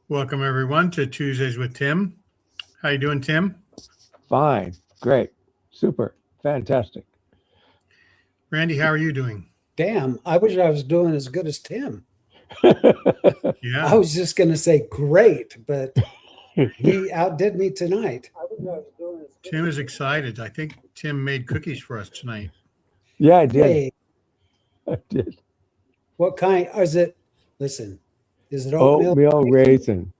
Welcome everyone to Tuesdays with Tim. How you doing, Tim? Fine, great, super, fantastic. Randy, how are you doing? Damn, I wish I was doing as good as Tim. Yeah. I was just going to say great, but he outdid me tonight. Tim is excited. I think Tim made cookies for us tonight. Yeah, I did. Hey, I did. what kind is it? Listen, is it oatmeal? Oatmeal raisin.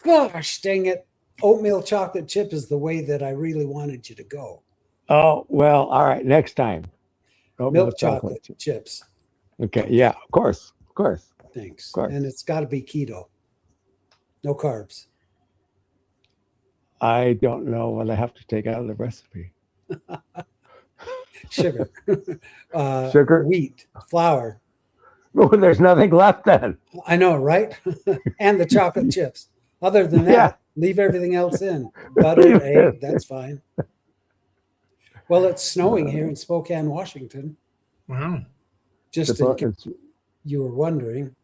Gosh, dang it. Oatmeal chocolate chip is the way that I really wanted you to go. Oh, well, all right, next time. Oatmeal Milk chocolate chips. Okay, yeah, of course. Thanks. Of course. And it's got to be keto. No carbs. I don't know what I have to take out of the recipe. Sugar. Sugar? Wheat. Flour. Oh, there's nothing left then. I know, right? And the chocolate chips. Other than that, Yeah. leave everything else in. Butter, egg, that's fine. Well, it's snowing here in Spokane, Washington. Wow. Just in case you were wondering.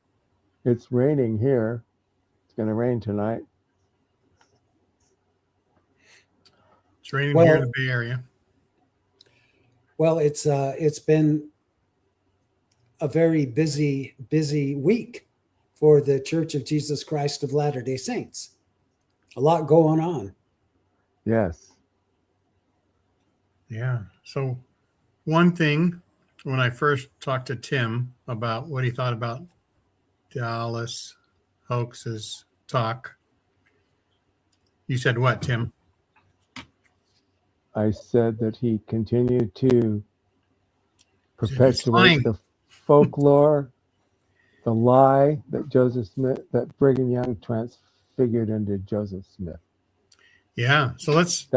It's raining here. It's going to rain tonight. It's raining here in the Bay Area. Well, it's been a very busy week for the Church of Jesus Christ of Latter-day Saints. A lot going on. Yes. Yeah. So one thing, when I first talked to Tim about what he thought about Dallas Hoax's talk, you said what, Tim? I said that he continued to perpetuate the folklore, the lie that that Brigham Young transfigured into Joseph Smith. Yeah. So let's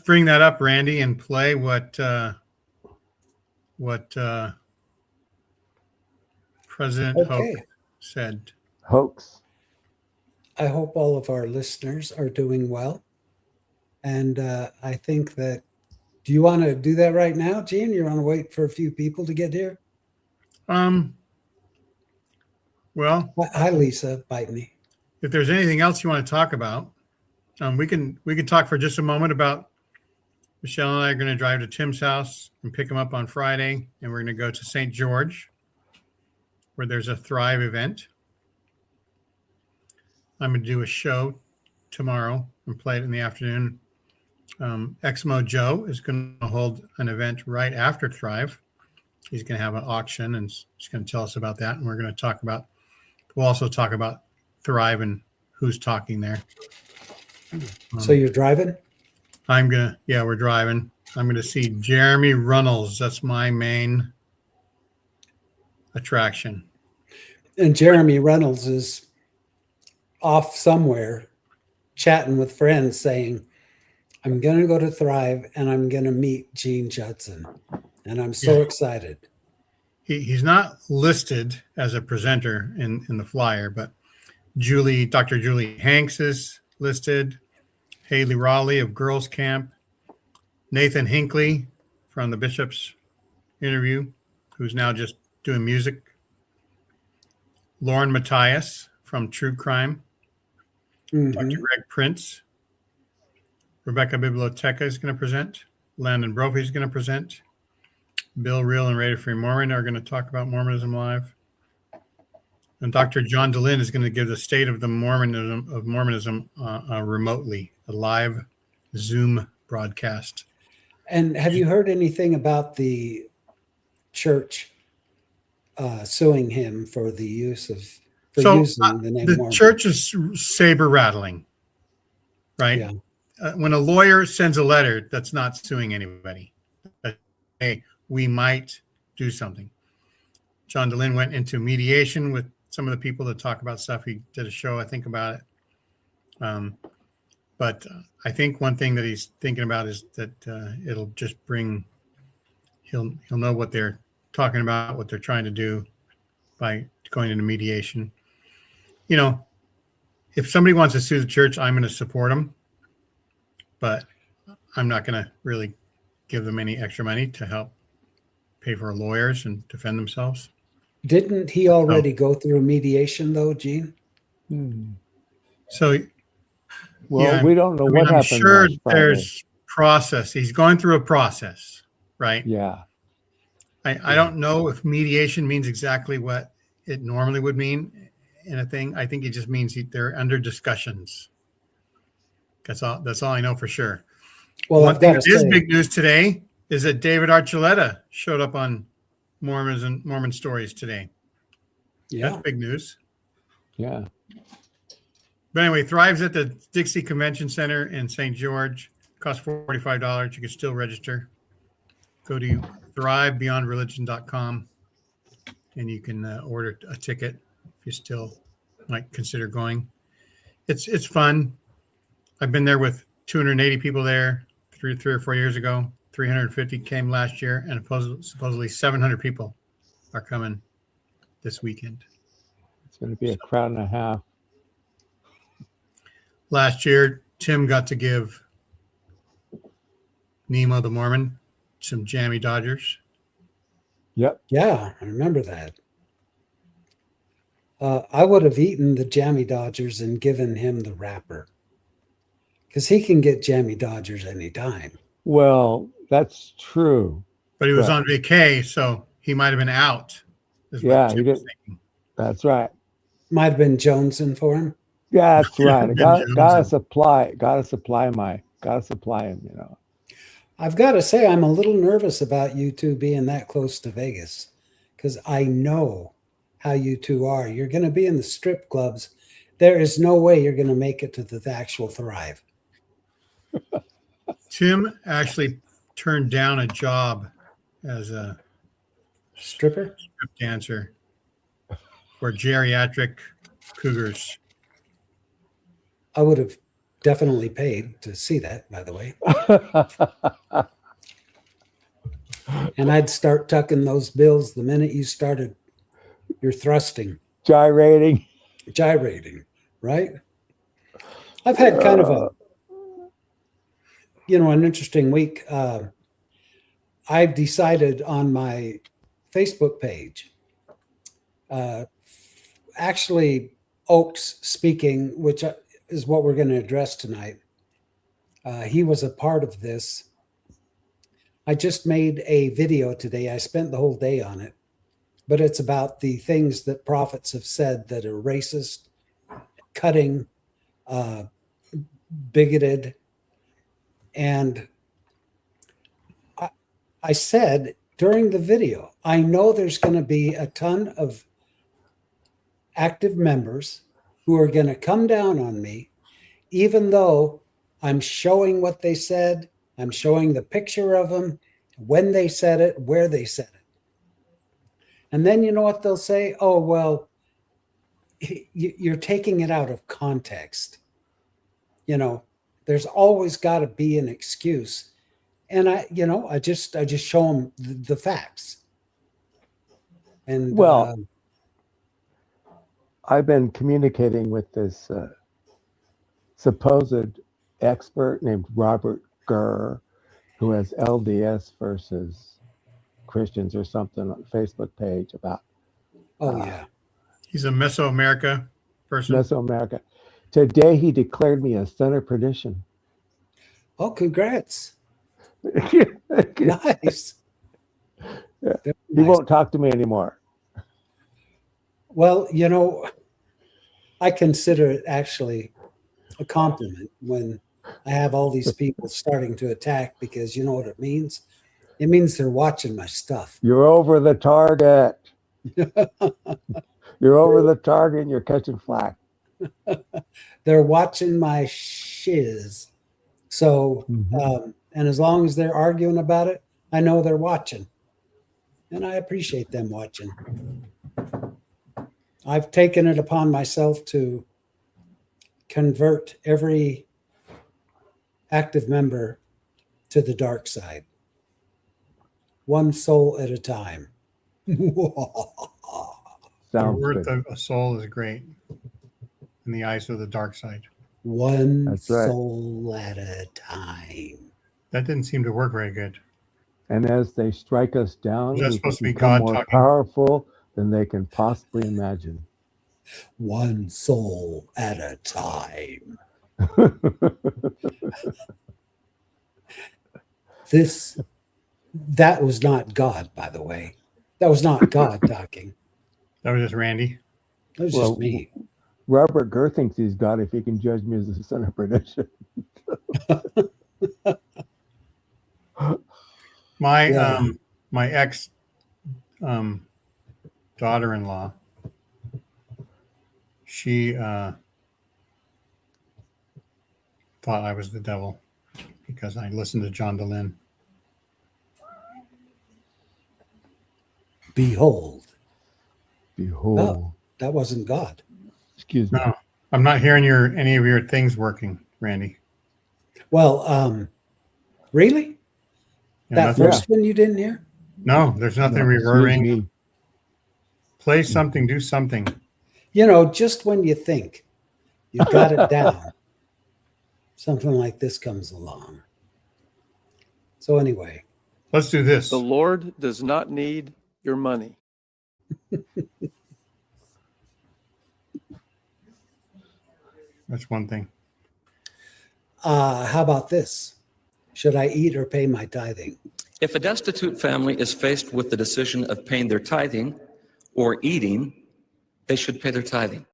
bring that up, Randy, and play what President Hoax said. Hoax. I hope all of our listeners are doing well. And I think that, do you want to do that right now, Gene? You want to wait for a few people to get here? Well, hi, Lisa. Bite me. If there's anything else you want to talk about, we can talk for just a moment about Michelle and I are going to drive to Tim's house and pick him up on Friday, and we're going to go to St. George, where there's a Thrive event. I'm going to do a show tomorrow and play it in the afternoon. Exmo Joe is going to hold an event right after Thrive. He's going to have an auction, and he's going to tell us about that. And we're going to we'll also talk about Thrive and who's talking there. So you're driving? We're driving. I'm going to see Jeremy Runnels. That's my main attraction. And Jeremy Reynolds is off somewhere chatting with friends saying, I'm going to go to Thrive and I'm going to meet Gene Judson. And I'm so excited. He's not listed as a presenter in the flyer, but Dr. Julie Hanks is listed. Haley Raleigh of Girls Camp. Nathan Hinckley from the Bishop's interview, who's now just doing music. Lauren Matthias from True Crime. Mm-hmm. Dr. Greg Prince. Rebecca Biblioteca is going to present. Landon Brophy is going to present. Bill Reel and Radio Free Mormon are going to talk about Mormonism live. And Dr. John Dallin is going to give the state of the Mormonism remotely, a live Zoom broadcast. And have you heard anything about the church suing him for the use of using the name Mormon? The church is saber rattling, right? Yeah. When a lawyer sends a letter, that's not suing anybody. Hey, we might do something. John Dallin went into mediation with some of the people to talk about stuff. He did a show, I think, about it. But I think one thing that he's thinking about is that it'll just he'll know what they're talking about, what they're trying to do by going into mediation. You know, if somebody wants to sue the church, I'm going to support them, but I'm not going to really give them any extra money to help pay for lawyers and defend themselves. Didn't he already go through mediation, though, Gene? So Well, yeah, we don't know what I'm happened sure last Friday. there's process. He's going through a process, right? Yeah. I don't know if mediation means exactly what it normally would mean in a thing. I think it just means they're under discussions. That's all. That's all I know for sure. Well, One I've thing got to that is say, big news today is that David Archuleta showed up on Mormons and Mormon Stories today. yeah, That's big news. Yeah. But anyway, Thrive's at the Dixie Convention Center in St. George. Costs $45. You can still register. Go to thrivebeyondreligion.com and you can order a ticket if you still might consider going. It's fun. I've been there with 280 people there three or 4 years ago. 350 came last year, and supposedly 700 people are coming this weekend. It's going to be a crowd and a half. Last year, Tim got to give Nemo the Mormon some jammy Dodgers. Yep. yeah, I remember that. I would have eaten the Jammy Dodgers and given him the wrapper because he can get Jammy Dodgers anytime. Well, that's true. But he was But- on vacay, so he might have been out. Is what Yeah, Tim he was did. thinking. That's right. Might have been Jonesing for him. Yeah, that's right. I Ben gotta Jones. supply him, I've got to say, I'm a little nervous about you two being that close to Vegas because I know how you two are. You're going to be in the strip clubs. There is no way you're going to make it to the actual Thrive. Tim actually turned down a job as a Stripper? strip dancer for geriatric cougars. I would have definitely paid to see that, by the way. And I'd start tucking those bills the minute you started your thrusting, Gyrating. gyrating, right? I've had kind of an interesting week. I've decided on my Facebook page, actually, Oaks speaking, which is what we're going to address tonight. He was a part of this. I just made a video today. I spent the whole day on it, but it's about the things that prophets have said that are racist, cutting, bigoted. And I said during the video, I know there's going to be a ton of active members who are going to come down on me, even though I'm showing what they said. I'm showing the picture of them, when they said it, where they said it. And then you know what they'll say? Oh, well, you're taking it out of context. There's always got to be an excuse. And I just show them the facts. And Well, I've been communicating with this supposed expert named Robert Gurr, who has LDS versus Christians or something on the Facebook page about yeah. He's a Mesoamerica person. Mesoamerica. Today he declared me a son of perdition. Oh, congrats. He Nice. Yeah. Nice. won't talk to me anymore. Well, I consider it actually a compliment when I have all these people starting to attack, because you know what it means? It means they're watching my stuff. You're over the target. You're over the target and you're catching flack. They're watching my shiz. So, and as long as they're arguing about it, I know they're watching. And I appreciate them watching. I've taken it upon myself to convert every active member to the dark side, one soul at a time. The Sounds worth good. of a soul is great in the eyes of the dark side. One That's right. soul at a time. That didn't seem to work very good. And as they strike us down, Is that we supposed to be become God more talking? powerful than they can possibly imagine. One soul at a time. That was not God, by the way. That was not God talking. That was just Randy. That was Well, just me. Robert Gurr thinks he's God if he can judge me as the son of perdition. My Yeah. my ex daughter-in-law, she thought I was the devil because I listened to John Dallin. Behold. Behold. Oh, that wasn't God. Excuse me. No, I'm not hearing any of your things working, Randy. Well, really? Yeah, That nothing. first one you didn't hear? No, there's nothing No, excuse reverbing. me. Play something, do something. You know, just when you think you got it down, something like this comes along. So anyway, Let's do this. The Lord does not need your money. That's one thing. how about this? Should I eat or pay my tithing? If a destitute family is faced with the decision of paying their tithing or eating, they should pay their tithing.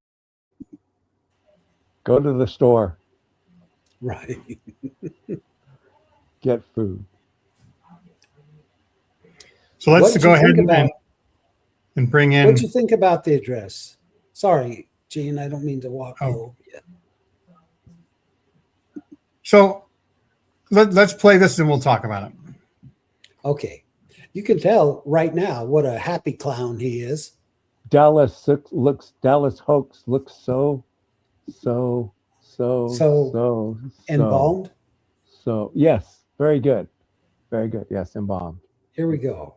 Go to the store, Right. get food. So let's What'd go you ahead think and, about- and bring in. What'd you think about the address? Sorry, Gene, I don't mean to walk Oh. over you. So let's play this and we'll talk about it. Okay. You can tell right now what a happy clown he is. Dallas hoax looks so Embalmed. So yes, very good. Very good. Yes, embalmed. Here we go.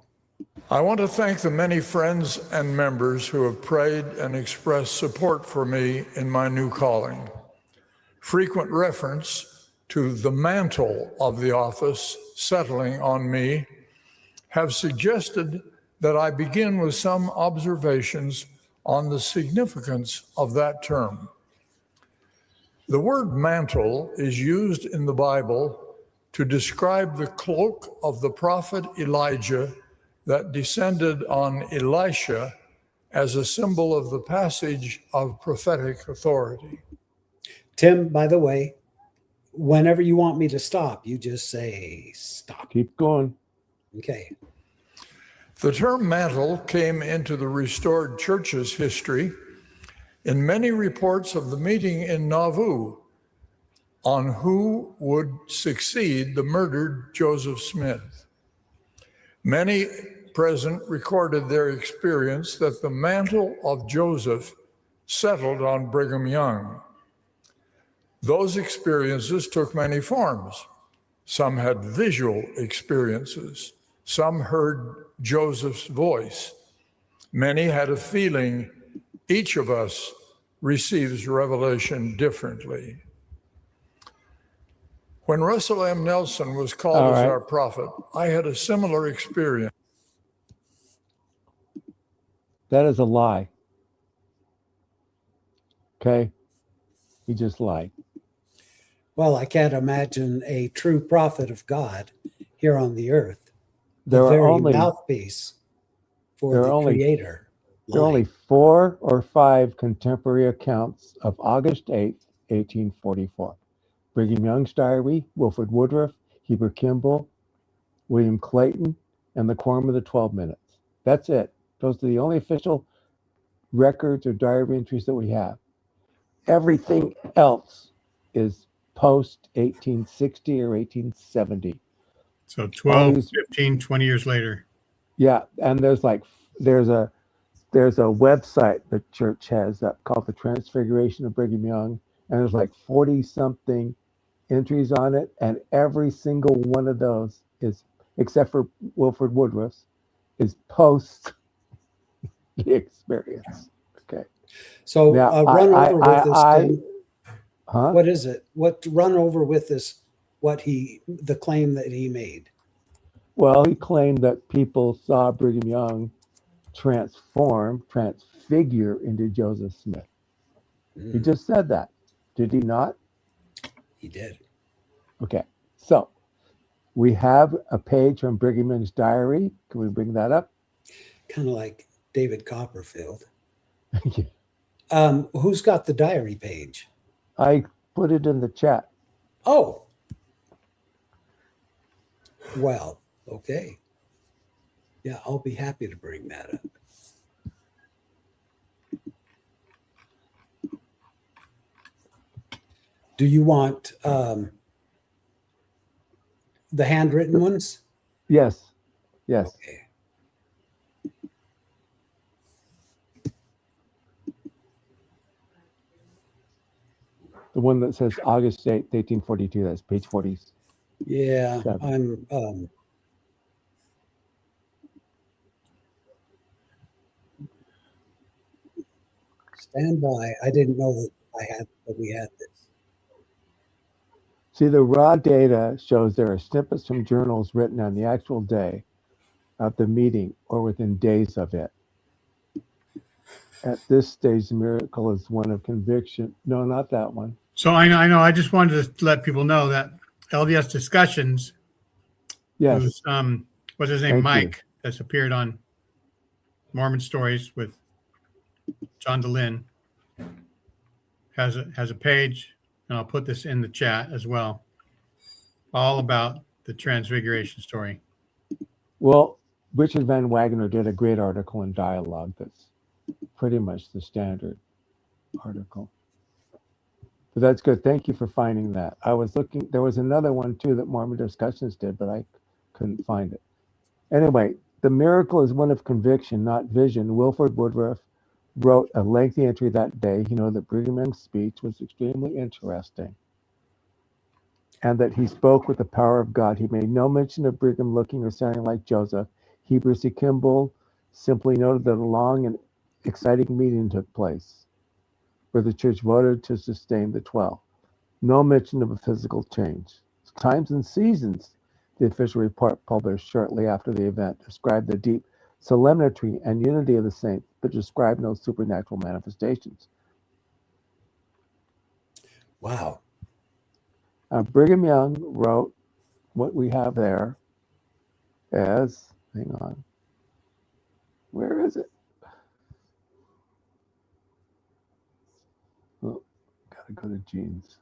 I want to thank the many friends and members who have prayed and expressed support for me in my new calling. Frequent reference to the mantle of the office settling on me have suggested that I begin with some observations on the significance of that term. The word mantle is used in the Bible to describe the cloak of the prophet Elijah that descended on Elisha as a symbol of the passage of prophetic authority. Tim, by the way, whenever you want me to stop, you just say stop. Keep going. Okay. The term mantle came into the restored church's history in many reports of the meeting in Nauvoo on who would succeed the murdered Joseph Smith. Many present recorded their experience that the mantle of Joseph settled on Brigham Young. Those experiences took many forms. Some had visual experiences. Some heard Joseph's voice. Many had a feeling. Each of us receives revelation differently. When Russell M. Nelson was called as our prophet, I had a similar experience. That is a lie. Okay? He just lied. Well, I can't imagine a true prophet of God here on the earth. There The are very only mouthpiece for there are the only- Creator. there are only 4 or 5 contemporary accounts of August 8th, 1844. Brigham Young's diary, Wilford Woodruff, Heber Kimball, William Clayton, and the Quorum of the 12 Minutes. That's it. Those are the only official records or diary entries that we have. Everything else is post 1860 or 1870. So 12, these- 15, 20 years later. Yeah, and there's a website the church has called the Transfiguration of Brigham Young, and there's like 40 something entries on it, and every single one of those is, except for Wilford Woodruff's, is post the experience. Okay. So Now, run over with this, Tim. Huh? What is it? What run over with this? The claim that he made? Well, he claimed that people saw Brigham Young transfigured figure into Joseph Smith. He Mm, just said that. Did he not? he did. Okay. So we have a page from Brigham Young's diary. Can we bring that up? Kind of like David Copperfield. Who's got the diary page? I put it in the chat. Oh, well, okay. Yeah, I'll be happy to bring that up. Do you want the handwritten ones? Yes. Yes. Okay. The one that says August 8th, 1842. That's page 40. Yeah, Seven. I'm stand by. I didn't know that we had this. See, the raw data shows there are snippets from journals written on the actual day of the meeting or within days of it. At this stage, the miracle is one of conviction. No, not that one. So I know. I just wanted to let people know that LDS Discussions, Yes. who's what's his name, Thank you. Mike, that's appeared on Mormon Stories with John Dallin, has a page, and I'll put this in the chat as well, all about the Transfiguration story. Well, Richard Van Wagner did a great article in Dialogue that's pretty much the standard article. But that's good. Thank you for finding that. I was looking, there was another one too that Mormon Discussions did, but I couldn't find it. Anyway, the miracle is one of conviction, not vision. Wilford Woodruff wrote a lengthy entry that day. He knew that Brigham Young's speech was extremely interesting and that he spoke with the power of God. He made no mention of Brigham looking or sounding like Joseph. Heber C. Kimball simply noted that a long and exciting meeting took place where the church voted to sustain the 12. No mention of a physical change. Times and Seasons, the official report published shortly after the event, described the deep solemnity and unity of the saints, but described no supernatural manifestations. Wow. Brigham Young wrote what we have there as, hang on, where is it? Oh, gotta go to Gene's.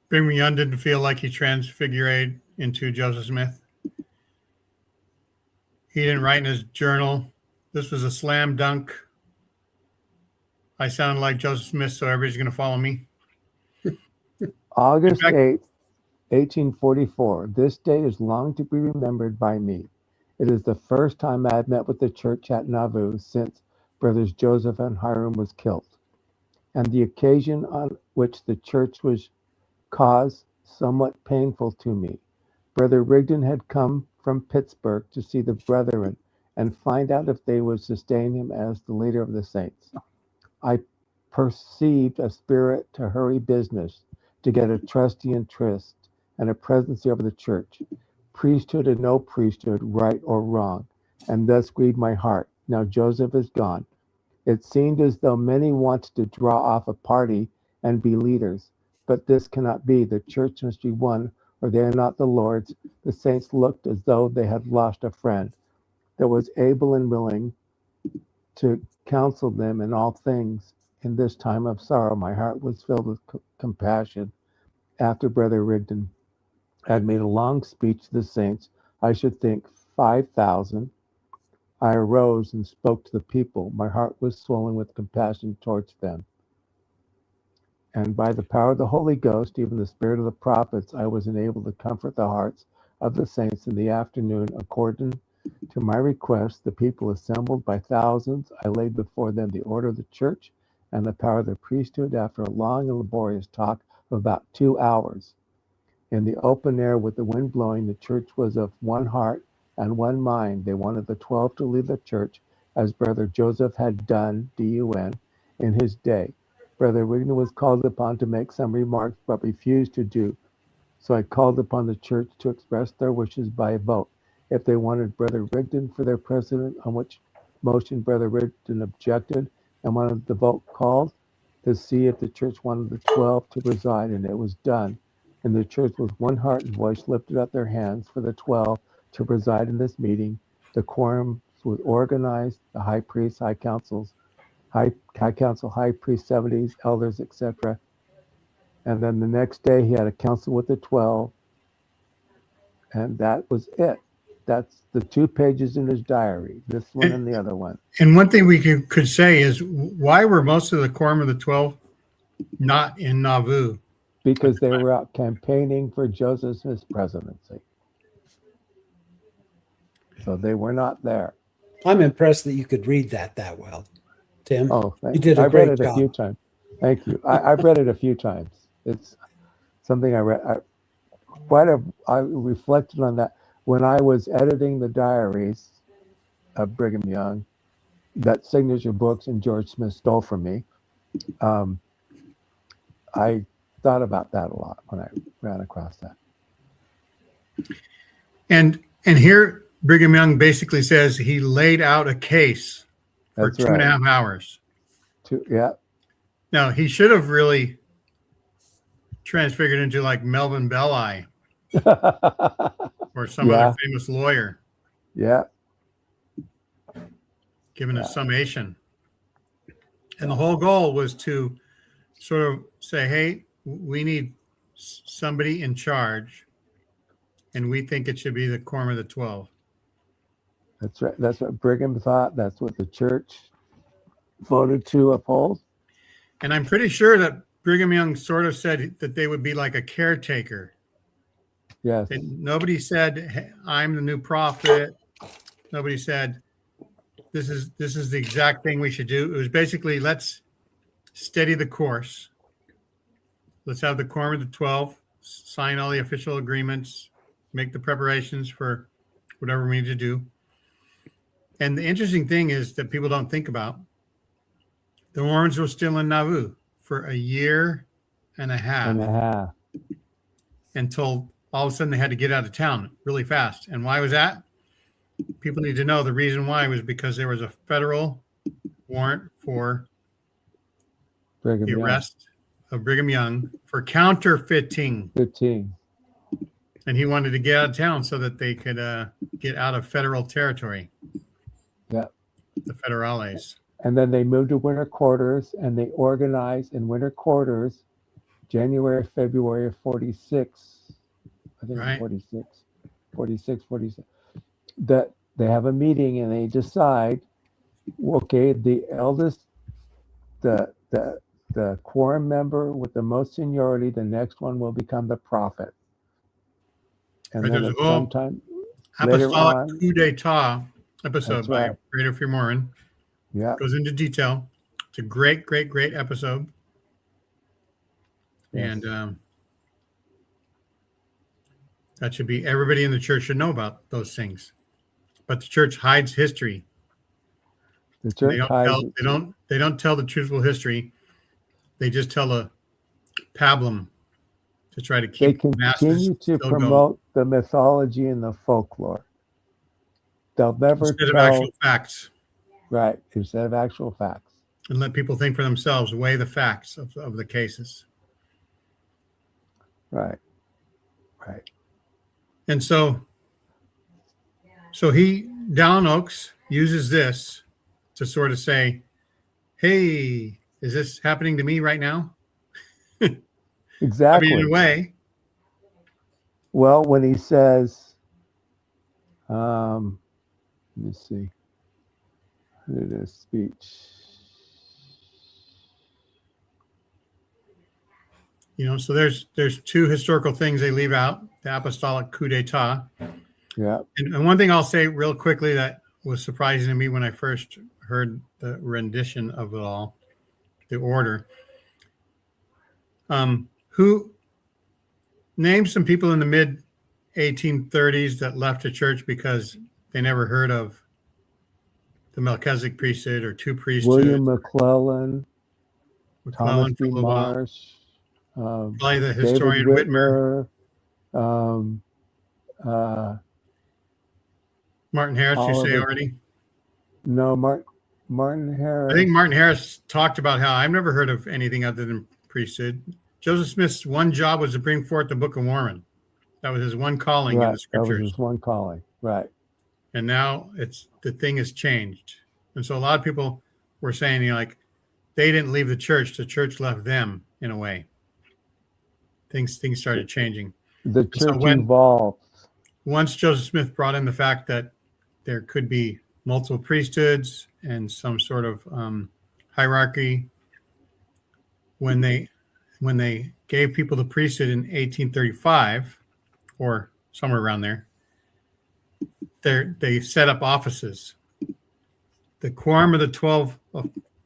Brigham Young didn't feel like he transfigured into Joseph Smith. He didn't write in his journal, "This was a slam dunk. I sound like Joseph Smith, so everybody's going to follow me." August In fact- 8th, 1844. This day is long to be remembered by me. It is the first time I have met with the church at Nauvoo since brothers Joseph and Hiram was killed, and the occasion on which the church was caused somewhat painful to me. Brother Rigdon had come from Pittsburgh to see the brethren and find out if they would sustain him as the leader of the saints. I perceived a spirit to hurry business, to get a trusty interest and a presidency over the church, priesthood and no priesthood, right or wrong, and thus grieved my heart. Now Joseph is gone. It seemed as though many wanted to draw off a party and be leaders, but this cannot be. The church must be one, or they are not the Lord's. The saints looked as though they had lost a friend that was able and willing to counsel them in all things. In this time of sorrow, my heart was filled with compassion. After Brother Rigdon had made a long speech to the saints, I should think 5,000, I arose and spoke to the people. My heart was swollen with compassion towards them. And by the power of the Holy Ghost, even the spirit of the prophets, I was enabled to comfort the hearts of the saints in the afternoon. According to my request, the people assembled by thousands. I laid before them the order of the church and the power of the priesthood. After a long and laborious talk of about 2 hours, in the open air with the wind blowing, the church was of one heart and one mind. They wanted the 12 to lead the church as Brother Joseph had done, D-U-N, in his day. Brother Rigdon was called upon to make some remarks, but refused to do. So I called upon the church to express their wishes by a vote. if they wanted Brother Rigdon for their president, on which motion Brother Rigdon objected and wanted the vote called to see if the church wanted the 12 to preside, and it was done. And the church with one heart and voice lifted up their hands for the 12 to preside in this meeting. The quorum was organized, the high priests, high councils, high council, high priest, 70s, elders, etc. And then the next day he had a council with the 12, and that was it. That's the 2 pages in his diary, this one and the other one. And one thing we could say is, why were most of the quorum of the 12 not in Nauvoo? Because they were out campaigning for Joseph Smith's presidency. So they were not there. I'm impressed that you could read that well, Tim. Oh, you did a I've great read it job. a few times. Thank you. I've read it a few times. It's something I read. I reflected on that when I was editing the diaries of Brigham Young, that signature books and George Smith stole from me. I thought about that a lot when I ran across that. And here Brigham Young basically says he laid out a case for That's 2.5 hours. Yeah. Now, he should have really transfigured into like Melvin Belli or some other famous lawyer, Yeah. giving a summation. And the whole goal was to sort of say, hey, we need somebody in charge, and we think it should be the quorum of the 12. That's right. That's what Brigham thought. That's what the church voted to uphold. And I'm pretty sure that Brigham Young sort of said that they would be like a caretaker. Yes. Nobody said, hey, I'm the new prophet. Nobody said, this is the exact thing we should do. It was basically, let's steady the course. Let's have the quorum of the 12, sign all the official agreements, make the preparations for whatever we need to do. And the interesting thing is that people don't think about, the Mormons were still in Nauvoo for a year and a half. Until all of a sudden they had to get out of town really fast. And why was that? People need to know the reason why was because there was a federal warrant for the arrest of Brigham Young for counterfeiting. And he wanted to get out of town so that they could get out of federal territory. Yeah. The federales. And then they moved to winter quarters, and they organized in winter quarters January, February of 46. I think Right. 46. That they have a meeting and they decide, okay, the eldest, the quorum member with the most seniority, the next one will become the prophet. And Right, then there's at a whole some time later apostolic on, coup d'etat episode That's by right. Greater Fear Mormon. Yeah. Goes into detail. It's a great episode. Yes. And that should be, everybody in the church should know about those things. But the church hides history. The church They don't tell the truthful history. They just tell a pablum to try to They keep the masses continue to still promote the mythology and the folklore. They'll never instead of tell actual facts, right instead of actual facts. and let people think for themselves, weigh the facts of the cases. Right. And so Dallin Oaks uses this to sort of say, hey, is this happening to me right now? Exactly. I mean, in a way. Well, when he says, let me see, in his speech. So there's 2 historical things they leave out, the apostolic coup d'etat. Yeah. And one thing I'll say real quickly that was surprising to me when I first heard the rendition of it all, the order. Who named some people in the mid 1830s that left the church because they never heard of the Melchizedek priesthood or 2 priesthoods? William McClellan, Thomas B. for a little while. Marsh, Probably the David historian Whitmer. Martin Harris, you All of say it. already? No, Martin Harris. I think Martin Harris talked about how I've never heard of anything other than priesthood. Joseph Smith's one job was to bring forth the Book of Mormon. That was his one calling in Right. the That was scriptures. his one calling. Right. And now the thing has changed. And so a lot of people were saying, like, they didn't leave the church left them in a way. Things started changing. The And so church evolved. once Joseph Smith brought in the fact that there could be multiple priesthoods and some sort of hierarchy, when they gave people the priesthood in 1835 or somewhere around there, they set up offices. The quorum of the 12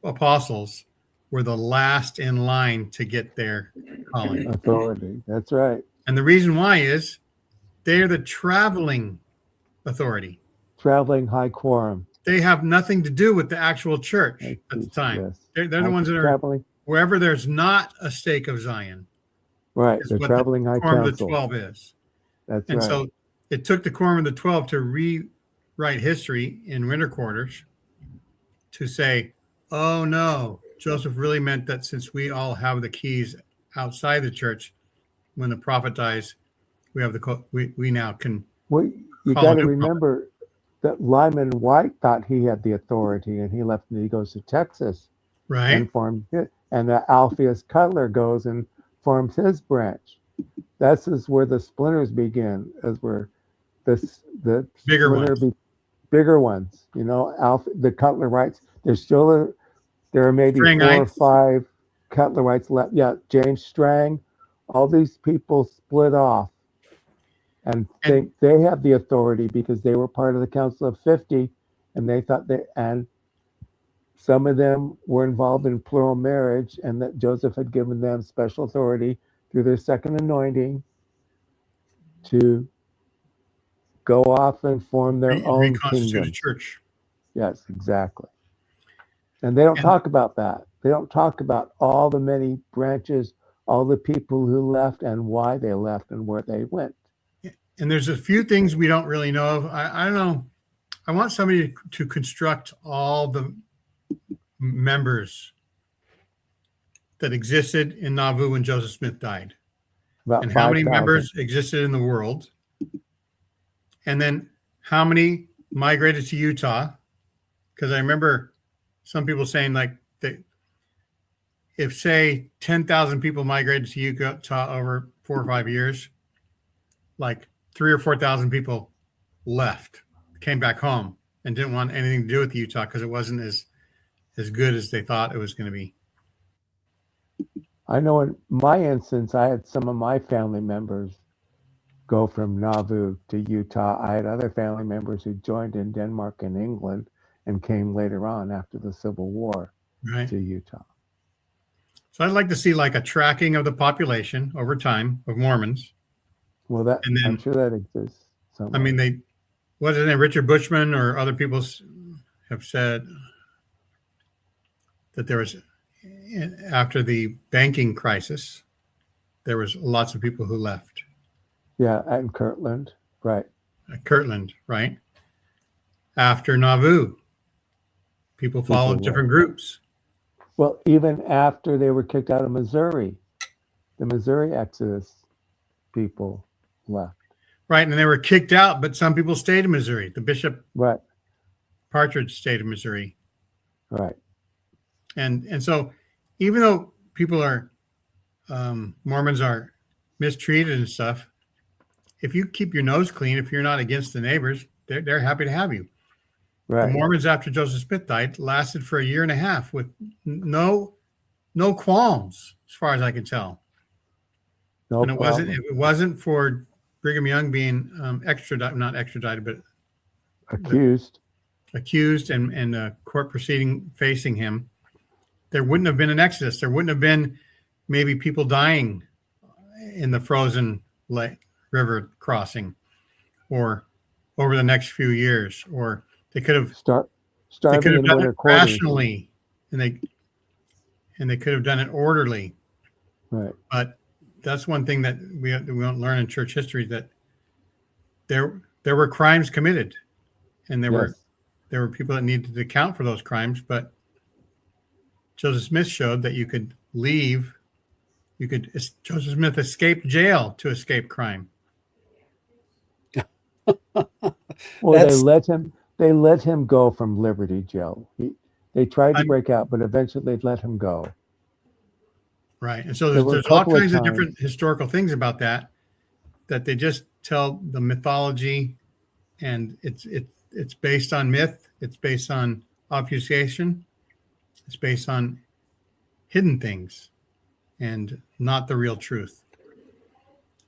apostles were the last in line to get their calling. Authority. That's right. And the reason why is they're the traveling authority. Traveling high quorum. They have nothing to do with the actual church at the time. Yes. They're the ones that are traveling. wherever there's not a stake of Zion. Right. Is The what traveling the high quorum of the council. 12 is. That's And right. so it took the quorum of the 12 to rewrite history in winter quarters to say, oh no, Joseph really meant that since we all have the keys outside the church, when the prophet dies, we have we now can. Well, you call got a to new remember that Lyman White thought he had the authority, and he left and he goes to Texas Right. and formed it. And Alpheus Cutler goes and forms his branch. This is where the splinters begin, as where the Bigger ones. bigger ones. You know, the Cutlerites. There are maybe 4 or Strangites. 5 Cutlerites left. Yeah, James Strang. All these people split off and think they have the authority because they were part of the Council of 50, and they thought and some of them were involved in plural marriage, and that Joseph had given them special authority through their second anointing to go off and form their own reconstitute kingdom. a church. Yes, exactly. And they don't talk about that. They don't talk about all the many branches, all the people who left and why they left and where they went. And there's a few things we don't really know of. I don't know. I want somebody to construct all the members that existed in Nauvoo when Joseph Smith died, About and how many 5,000. members existed in the world, and then how many migrated to Utah. Because I remember some people saying like that if say 10,000 people migrated to Utah over 4 or 5 years, like 3,000 or 4,000 people left, came back home, and didn't want anything to do with Utah because it wasn't as good as they thought it was going to be. I know in my instance, I had some of my family members go from Nauvoo to Utah. I had other family members who joined in Denmark and England and came later on after the Civil War Right. to Utah. So I'd like to see like a tracking of the population over time of Mormons. Well, And then- I'm sure that exists somewhere. I mean, wasn't it Richard Bushman or other people have said that there was, after the banking crisis, there was lots of people who left. Yeah, in Kirtland, right. Kirtland, right? After Nauvoo, people followed left. different groups. Well, even after they were kicked out of Missouri, the Missouri Exodus people left. Right, and they were kicked out, but some people stayed in Missouri. The Bishop Right, Partridge stayed in Missouri. right. And so even though people are, Mormons are mistreated and stuff, if you keep your nose clean, if you're not against the neighbors, they're happy to have you. Right. The Mormons, after Joseph Smith died, lasted for 1.5 years with no qualms, as far as I can tell. No And problem. it wasn't for Brigham Young being not extradited, but accused and a court proceeding facing him, there wouldn't have been an exodus. There wouldn't have been maybe people dying in the frozen river crossing, or over the next few years, or they could have starving in done winter it quarters. rationally, and they could have done it orderly. Right. But that's one thing that we don't learn in church history, that there were crimes committed, and there Yes. were people that needed to account for those crimes, but Joseph Smith showed that you could leave. Joseph Smith escaped jail to escape crime. Well, That's they let him go from Liberty Jail. They tried to I'm- break out, but eventually they let him go. Right. And so There were a there's all couple of kinds of times- different historical things about that they just tell the mythology, and it's based on myth, it's based on obfuscation, it's based on hidden things and not the real truth.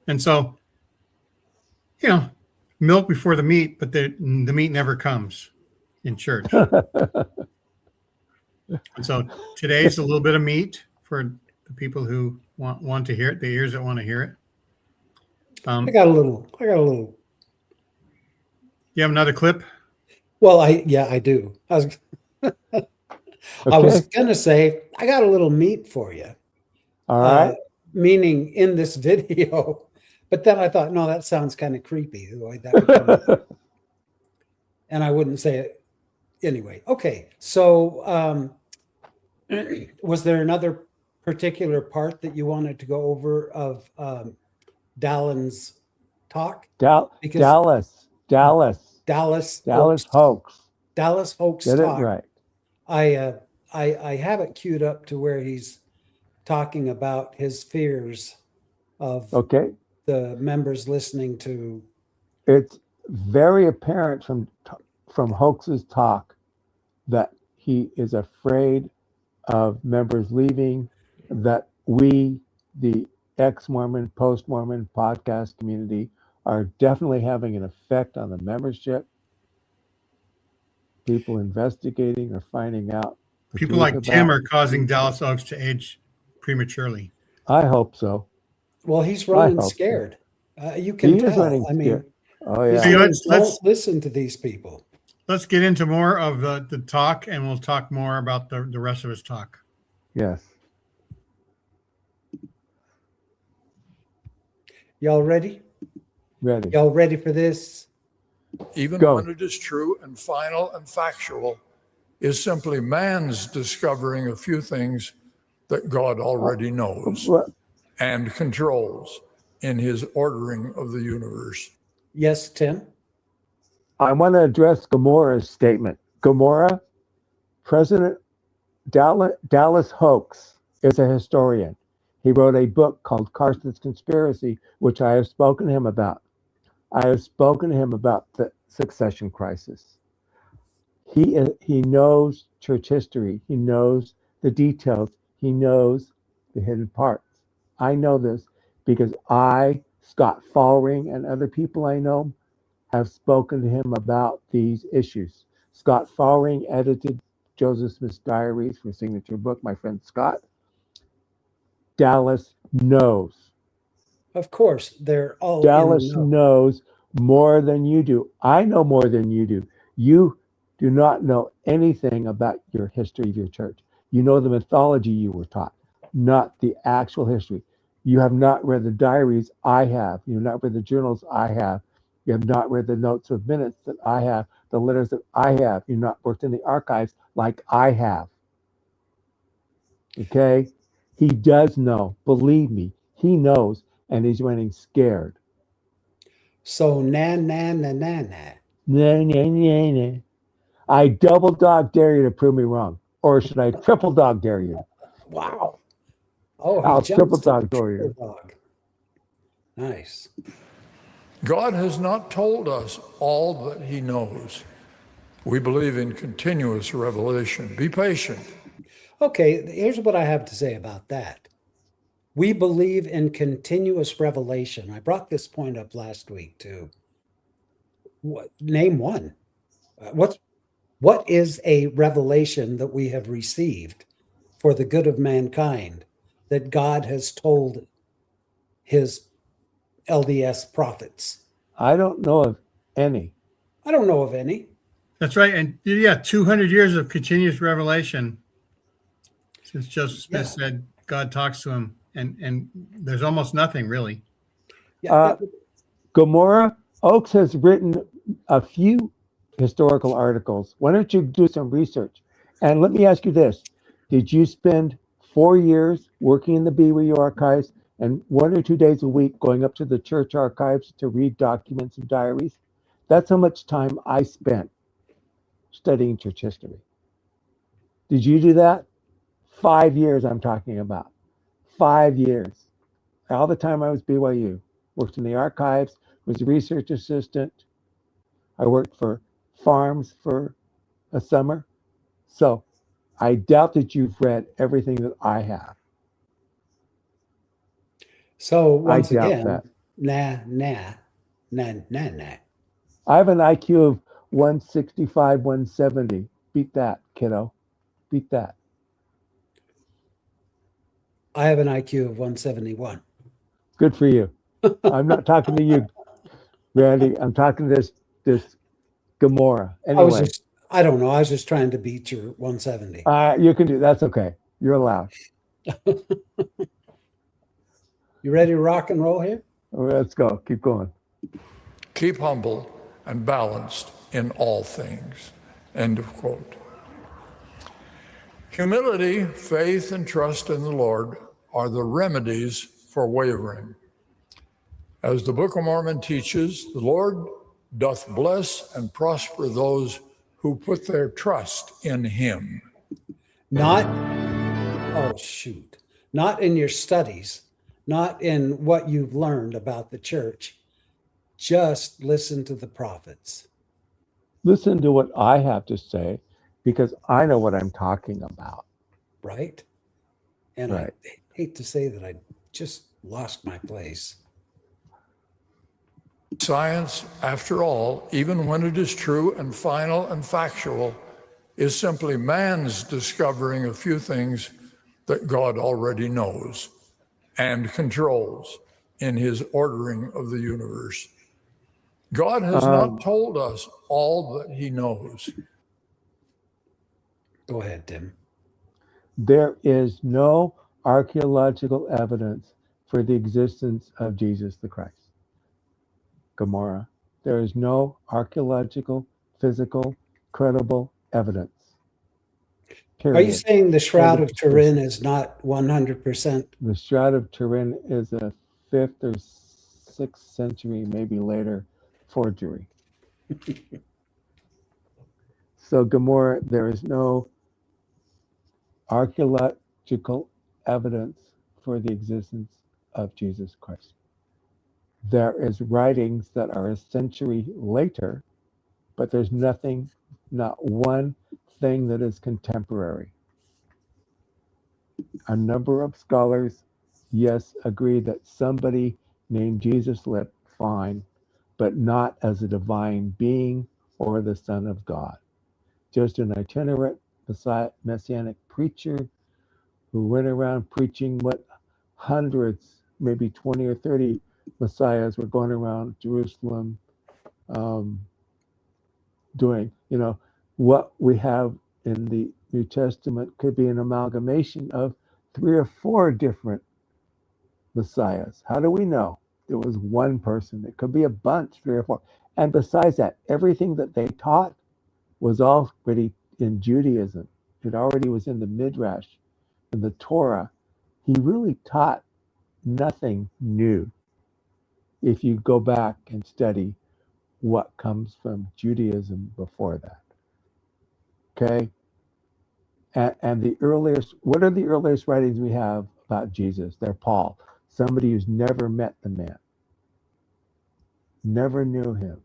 And so, milk before the meat, but the meat never comes in church. And so today's a little bit of meat for the people who want to hear it, the ears that want to hear it. I got a little. You have another clip? Well, I do. I was gonna say I got a little meat for you. All right. Meaning in this video, but then I thought, no, that sounds kind of creepy. The way that would come out. And I wouldn't say it anyway. Okay, so was there another particular part that you wanted to go over of Dallin's talk? Because Dallas hoax. Dallas hoax Get talk. it right. I have it queued up to where he's talking about his fears of Okay. the members listening to. It's very apparent from Hoax's talk that he is afraid of members leaving, that we, the ex-Mormon, post-Mormon podcast community, are definitely having an effect on the membership. People investigating or finding out. People like Tim are causing Dallas Oaks to age prematurely. I hope so. Well, he's running hope so. scared. You can He is tell. running I mean, scared. Oh he's yeah. Hey, saying, let's don't listen to these people. let's get into more of the talk, and we'll talk more about the rest of his talk. Yes. Y'all ready? Ready. Y'all ready for this? Even Go. when it is true and final and factual, is simply man's discovering a few things that God already knows Well, and controls in his ordering of the universe. Yes, Tim? I want to address Gomorrah's statement. Gomorrah, President Dallas Hoax is a historian. He wrote a book called Carson's Conspiracy, which I have spoken to him about. I have spoken to him about the succession crisis. He knows church history. He knows the details. He knows the hidden parts. I know this because Scott Fallring, and other people I know have spoken to him about these issues. Scott Fallring edited Joseph Smith's diaries for Signature Book, my friend Scott. Dallas knows. Of course, they're all Dallas in the know. knows more than you do. I know more than you do. You do not know anything about your history of your church. You know the mythology you were taught, not the actual history. You have not read the diaries I have. You have not read the journals I have. You have not read the notes of minutes that I have, the letters that I have. You've not worked in the archives like I have. Okay? He does know. Believe me, he knows, and he's running scared. So na. Nah. I double dog dare you to prove me wrong. Or should I triple dog dare you? Wow. Oh, I'll he jumps triple to dog the dare you. triple dog. Nice. God has not told us all that he knows. We believe in continuous revelation. Be patient. Okay, here's what I have to say about that. We believe in continuous revelation. I brought this point up last week too. Name one. What is a revelation that we have received for the good of mankind that God has told his LDS prophets? I don't know of any. I don't know of any. That's right. And yeah, 200 years of continuous revelation since Joseph Smith said God talks to him, and there's almost nothing really. Yeah. Gomorrah Oaks has written a few historical articles. Why don't you do some research? And let me ask you this. Did you spend 4 years working in the BYU archives and 1 or 2 days a week going up to the church archives to read documents and diaries? That's how much time I spent studying church history. Did you do that? 5 years I'm talking about. 5 years. All the time I was BYU. Worked in the archives, was a research assistant. I worked for farms for a summer. So I doubt that you've read everything that I have. So once I doubt again, that. nah. I have an IQ of 165, 170. Beat that, kiddo. Beat that. I have an IQ of 171. Good for you. I'm not talking to you, Randy. I'm talking to this Gomorrah. Anyway, I don't know. I was just trying to beat your 170. you can do that's okay. You're allowed. You ready to rock and roll here? Let's go. Keep going. Keep humble and balanced in all things. End of quote. Humility, faith, and trust in the Lord are the remedies for wavering. As the Book of Mormon teaches, the Lord doth bless and prosper those who put their trust in him. Not in your studies, not in what you've learned about the church. Just listen to the prophets. Listen to what I have to say because I know what I'm talking about. Right? And Right. I hate to say that I just lost my place. Science, after all, even when it is true and final and factual, is simply man's discovering a few things that God already knows and controls in his ordering of the universe. God has not told us all that he knows. Go ahead, Tim. There is no archaeological evidence for the existence of Jesus the Christ. Gomorrah. There is no archaeological, physical, credible evidence. Period. Are you saying the Shroud of Turin is not 100%? The Shroud of Turin is a 5th or 6th century, maybe later, forgery. So Gomorrah, there is no archaeological evidence for the existence of Jesus Christ. There is writings that are a century later, but there's nothing, not one thing that is contemporary. A number of scholars, yes, agree that somebody named Jesus lived, fine, but not as a divine being or the Son of God. Just an itinerant messianic preacher who went around preaching what hundreds, maybe 20 or 30 messiahs were going around Jerusalem doing. You know, what we have in the New Testament could be an amalgamation of 3 or 4 different messiahs. How do we know there was one person? It could be a bunch, 3 or 4. And besides that, everything that they taught was already in Judaism. It already was in the Midrash, in the Torah. He really taught nothing new if you go back and study what comes from Judaism before that. Okay? And the earliest, what are the earliest writings we have about Jesus? They're Paul, somebody who's never met the man, never knew him,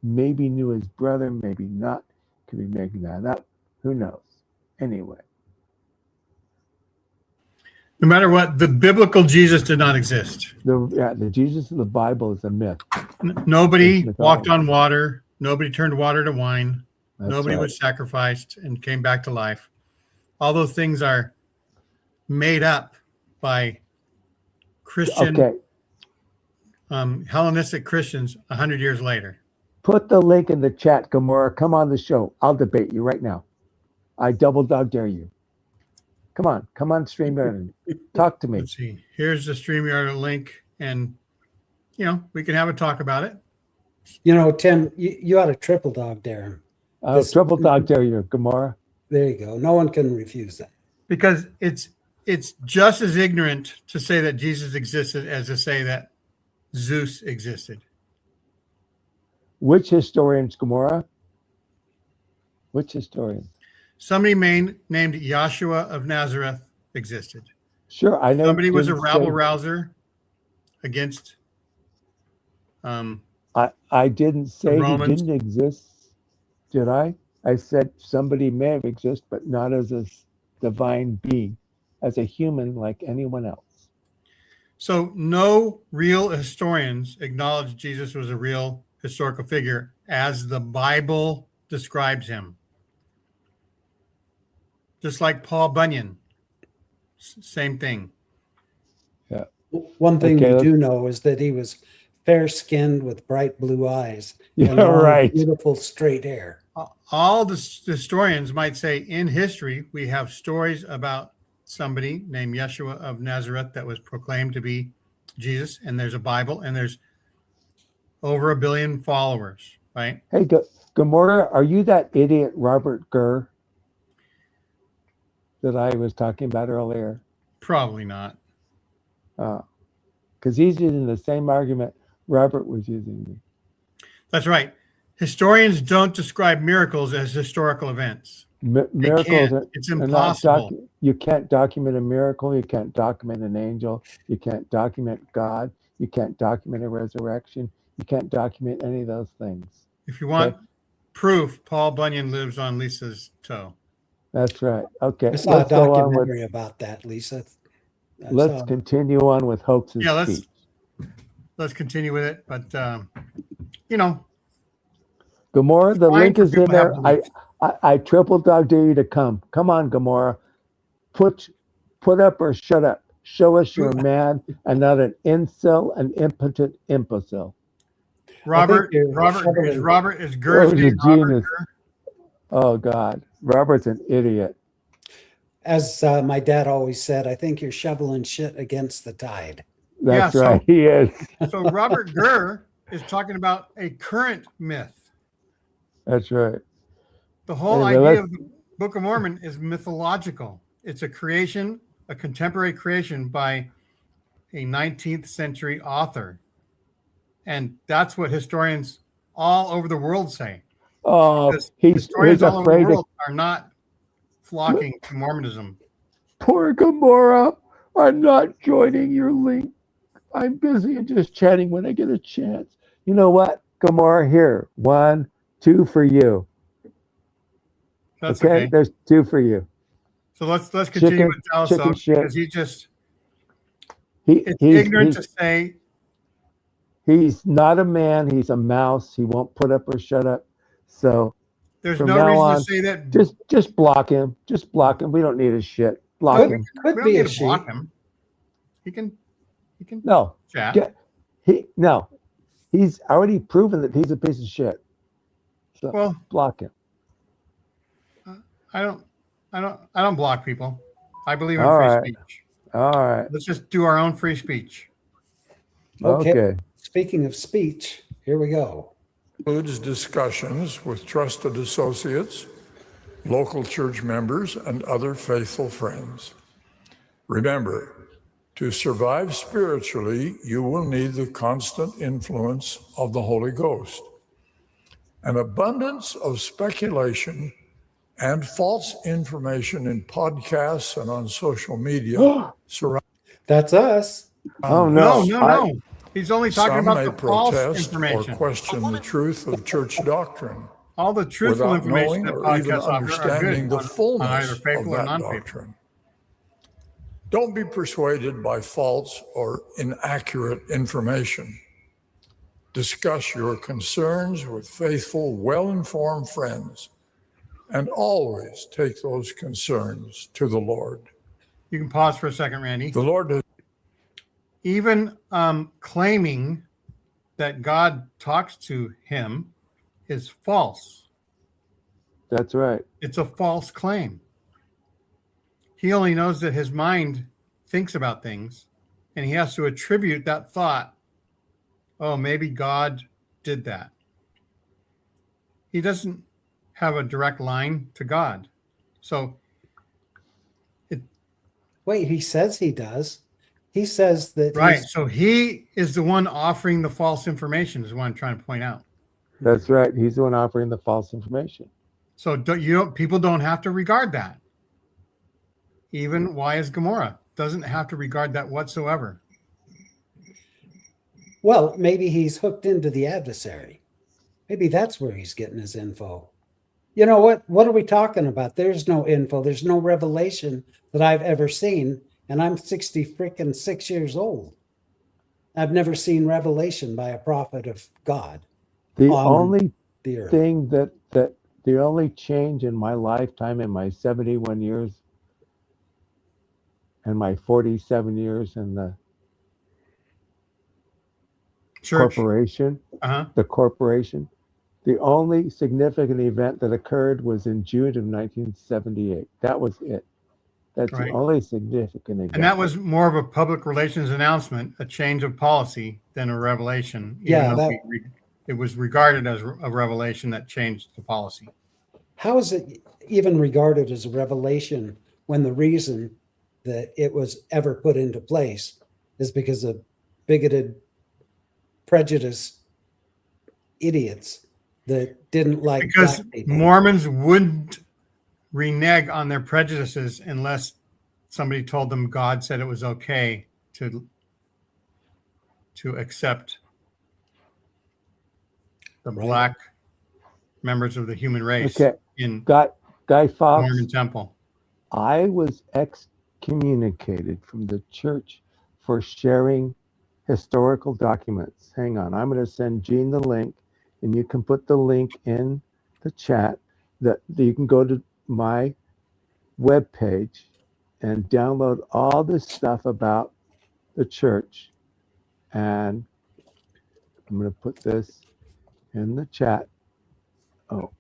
maybe knew his brother, maybe not, could be making that up, who knows? Anyway. No matter what, the biblical Jesus did not exist. The Jesus of the Bible is a myth. Nobody walked on water. Nobody turned water to wine. That's Nobody right. was sacrificed and came back to life. All those things are made up by Christian, Hellenistic Christians 100 years later. Put the link in the chat, Gomorrah. Come on the show. I'll debate you right now. I double dog dare you. Come on, StreamYard. Talk to me. Let's see. Here's the StreamYard link, and we can have a talk about it. You know, Tim, you ought to triple dog dare him. Triple dog dare you, Gomorrah. There you go. No one can refuse that. Because it's just as ignorant to say that Jesus existed as to say that Zeus existed. Which historians, Gomorrah? Which historian? Somebody named Yahshua of Nazareth existed. Sure, I know. Somebody was a didn't rabble say- rouser against I didn't say he Romans. didn't exist, did I? I said somebody may have existed, but not as a divine being, as a human like anyone else. So no real historians acknowledge Jesus was a real historical figure as the Bible describes him. Just like Paul Bunyan, same thing. One thing Okay, we do know is that he was fair-skinned with bright blue eyes Yeah, and long, right. beautiful straight hair. All the historians might say in history, we have stories about somebody named Yeshua of Nazareth that was proclaimed to be Jesus, and there's a Bible, and there's over 1 billion followers, right? Hey, Gomorrah, are you that idiot Robert Gurr that I was talking about earlier? Probably not. Because he's using the same argument Robert was using. That's right. Historians don't describe miracles as historical events. Miracles can't. It's are not impossible. you can't document a miracle. You can't document an angel. You can't document God. You can't document a resurrection. You can't document any of those things. If you want proof, Paul Bunyan lives on Lisa's toe. That's right. Okay, I saw a let's go on with. documentary about that, Lisa. Let's continue on with Hope's Yeah, speech. let's continue with it. But Gomorrah, the fine link for is in people to have there. beliefs. I triple dog dare you to come. Come on, Gomorrah. Put up or shut up. Show us you're a man and not an incel, an impotent imbecile. Robert is Gur's Robert's a name Robert genius. Gur? Oh God, Robert's an idiot. As my dad always said, I think you're shoveling shit against the tide. That's Yeah, so- right. He is. So Robert Gur is talking about a current myth. That's right. The whole Anyway, idea of the Book of Mormon is mythological. It's a creation, a contemporary creation by a 19th century author. And that's what historians all over the world say. Oh, Because he's historians all over the afraid of world are not flocking to Mormonism. poor Gomorrah. I'm not joining your link. I'm busy and just chatting when I get a chance. You know what, Gomorrah? Here, 1, 2 for you. That's okay. There's 2 for you. So let's continue Chicken- with Dallas chicken shit. because it's He's ignorant to say he's not a man. He's a mouse. He won't put up or shut up. So there's from no now reason on, to say that. just block him. Just block him. We don't need his shit. Block Could, him. could we don't be need a to she. block him. He can No. chat. No. He's already proven that he's a piece of shit. So Well, block him. I don't block people. I believe in All free right. speech. All right. Let's just do our own free speech. Okay. Speaking of speech, here we go. Includes discussions with trusted associates, local church members, and other faithful friends. Remember, to survive spiritually, you will need the constant influence of the Holy Ghost. An abundance of speculation and false information in podcasts and on social media surround. That's us. Oh No, no. He's only talking Some about may the false protest or information. question the truth of church doctrine All the truthful without information knowing that or even podcasts offer are understanding good the on fullness either of faithful or that non-faithful. doctrine. Don't be persuaded by false or inaccurate information. Discuss your concerns with faithful, well-informed friends, and always take those concerns to the Lord. You can pause for a second, Randy. The Lord has Even claiming that God talks to him is false. That's right. It's a false claim. He only knows that his mind thinks about things, and he has to attribute that thought. Oh, maybe God did that. He doesn't have a direct line to God. So Wait, he says he does. He says that right. he's So he is the one offering the false information, is what I'm trying to point out. That's right. He's the one offering the false information. So people don't have to regard that. Even why is Gomorrah doesn't have to regard that whatsoever. well, maybe he's hooked into the adversary. Maybe that's where he's getting his info. You know what? What are we talking about? There's no info. There's no revelation that I've ever seen, and I'm 6 years old. I've never seen revelation by a prophet of God. The On only the earth. thing that the only change in my lifetime, in my 71 years and my 47 years in the Church. corporation, Uh-huh. the only significant event that occurred was in June of 1978. That was it. That's Right. the only significant event. And that was more of a public relations announcement, a change of policy, than a revelation. Yeah, It was regarded as a revelation that changed the policy. how is it even regarded as a revelation when the reason that it was ever put into place is because of bigoted, prejudiced idiots that didn't like Because black people? Mormons wouldn't renege on their prejudices unless somebody told them God said it was okay to accept the Right. black members of the human race Okay. in Guy Fawkes, Mormon temple. I was excommunicated from the church for sharing historical documents. Hang on, I'm going to send Gene the link, and you can put the link in the chat that you can go to my webpage and download all this stuff about the church. And I'm going to put this in the chat. Oh.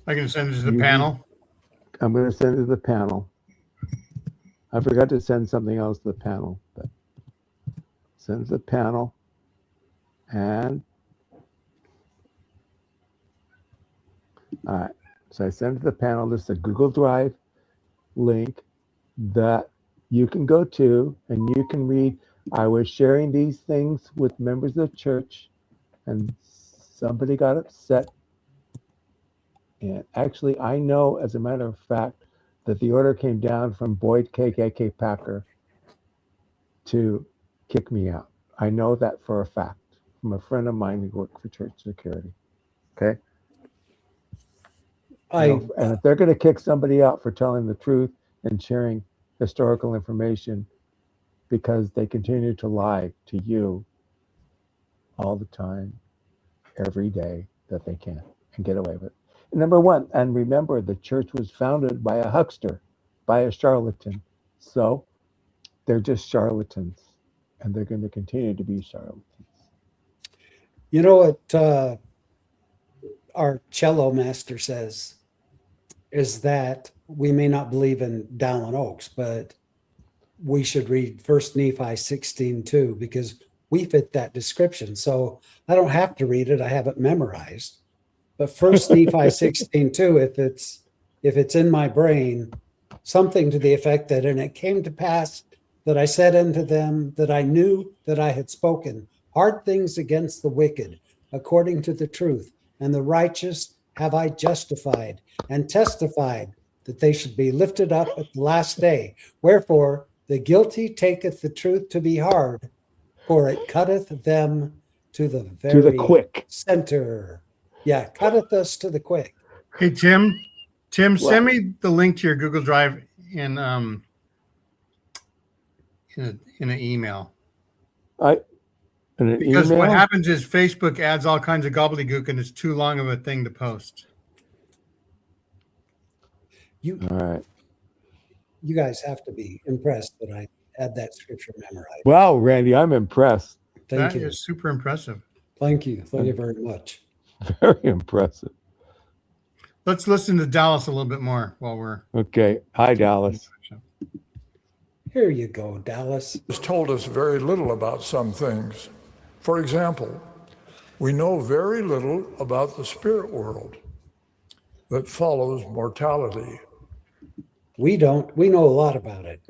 I can send it to the You- panel. I'm going to send it to the panel. I forgot to send something else to the panel, but send it to the panel. And all right, so I sent it to the panel. This is a Google Drive link that you can go to, and you can read. I was sharing these things with members of the church, and somebody got upset. And actually, I know, as a matter of fact, that the order came down from Boyd KKK Packer to kick me out. I know that for a fact from a friend of mine who worked for church security. Okay. And if they're going to kick somebody out for telling the truth and sharing historical information because they continue to lie to you all the time, every day that they can and get away with it. Number one, and remember, the church was founded by a huckster, by a charlatan. So they're just charlatans, and they're going to continue to be charlatans. You know what our cello master says is that we may not believe in Dallin Oaks, but we should read 1 Nephi 16:2 because we fit that description. So I don't have to read it. I have it memorized. But 1 Nephi 16:2, if it's in my brain, something to the effect that, and it came to pass that I said unto them that I knew that I had spoken hard things against the wicked, according to the truth, and the righteous have I justified, and testified that they should be lifted up at the last day. Wherefore the guilty taketh the truth to be hard, for it cutteth them to the very quick center. Yeah, cutteth us to the quick. Hey, Tim, What? send me the link to your Google Drive in an email. Because what happens is Facebook adds all kinds of gobbledygook, and it's too long of a thing to post. You All right. You guys have to be impressed that I had that scripture memorized. Wow, Randy, I'm impressed. Thank That you. is super impressive. Thank you. Thank you very much. Very impressive. Let's listen to Dallas a little bit more while we're. Okay. Hi, Dallas. Here you go, Dallas. Has told us very little about some things. For example, We know very little about the spirit world that follows mortality. We don't. We know a lot about it.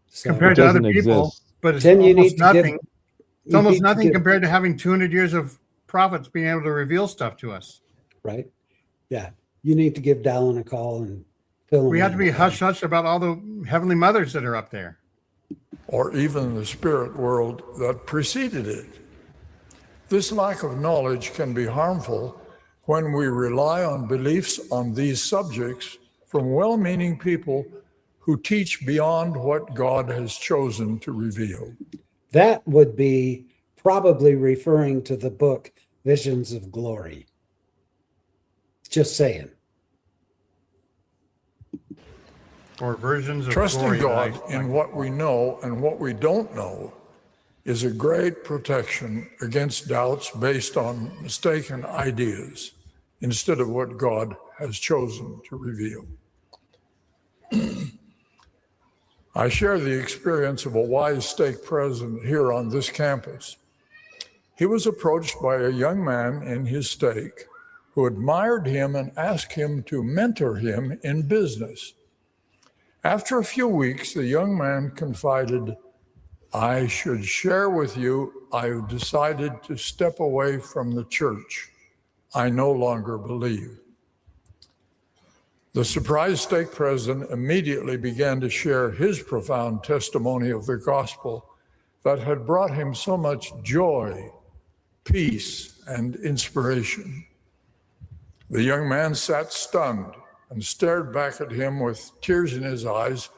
So, Compared to other doesn't people, exist. but it's Tim, you almost need to give. nothing. It's almost need to nothing give- compared to having 200 years of prophets being able to reveal stuff to us. Right? Yeah. You need to give Dallin a call and fill him We have to in. be hush hush about all the heavenly mothers that are up there. Or even the spirit world that preceded it. This lack of knowledge can be harmful when we rely on beliefs on these subjects from well-meaning people who teach beyond what God has chosen to reveal. That would be probably referring to the book Visions of Glory. Just saying. Or versions of Trusting glory. God in what we know and what we don't know is a great protection against doubts based on mistaken ideas instead of what God has chosen to reveal. I share the experience of a wise stake president here on this campus. He was approached by a young man in his stake who admired him and asked him to mentor him in business. After a few weeks, the young man confided, "I should share with you, I've decided to step away from the church. I no longer believe." The surprised stake president immediately began to share his profound testimony of the gospel that had brought him so much joy, peace, and inspiration. The young man sat stunned and stared back at him with tears in his eyes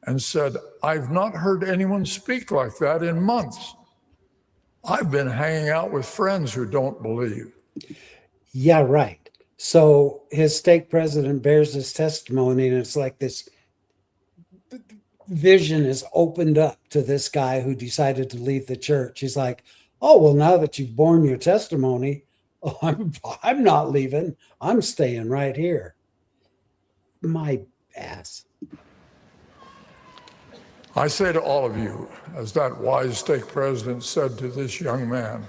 and said, "I've not heard anyone speak like that in months. I've been hanging out with friends who don't believe." Yeah, right. So his stake president bears his testimony, and it's like this vision is opened up to this guy who decided to leave the church. He's like, "Oh, well, now that you've borne your testimony, oh, I'm not leaving. I'm staying right here." My ass. I say to all of you, as that wise stake president said to this young man,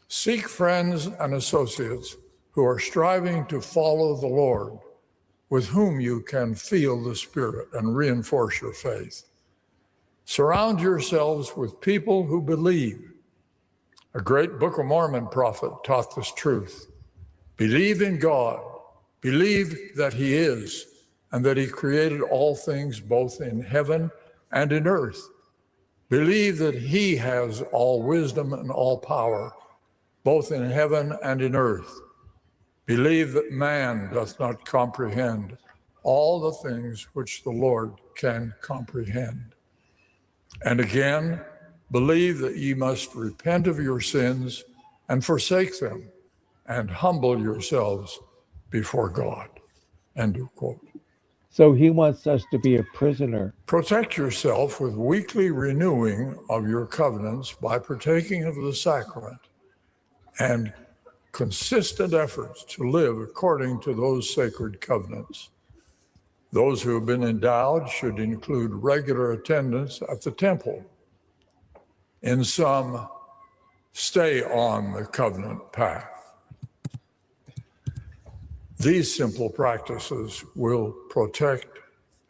seek friends and associates who are striving to follow the Lord, with whom you can feel the Spirit and reinforce your faith. Surround yourselves with people who believe. A great Book of Mormon prophet taught this truth. Believe in God. Believe that He is, and that He created all things both in heaven and in earth. Believe that He has all wisdom and all power, both in heaven and in earth. Believe that man doth not comprehend all the things which the Lord can comprehend. And again, believe that ye must repent of your sins and forsake them, and humble yourselves before God. End of quote. So he wants us to be a prisoner. Protect yourself with weekly renewing of your covenants by partaking of the sacrament and consistent efforts to live according to those sacred covenants. Those who have been endowed should include regular attendance at the temple. In sum, stay on the covenant path. These simple practices will protect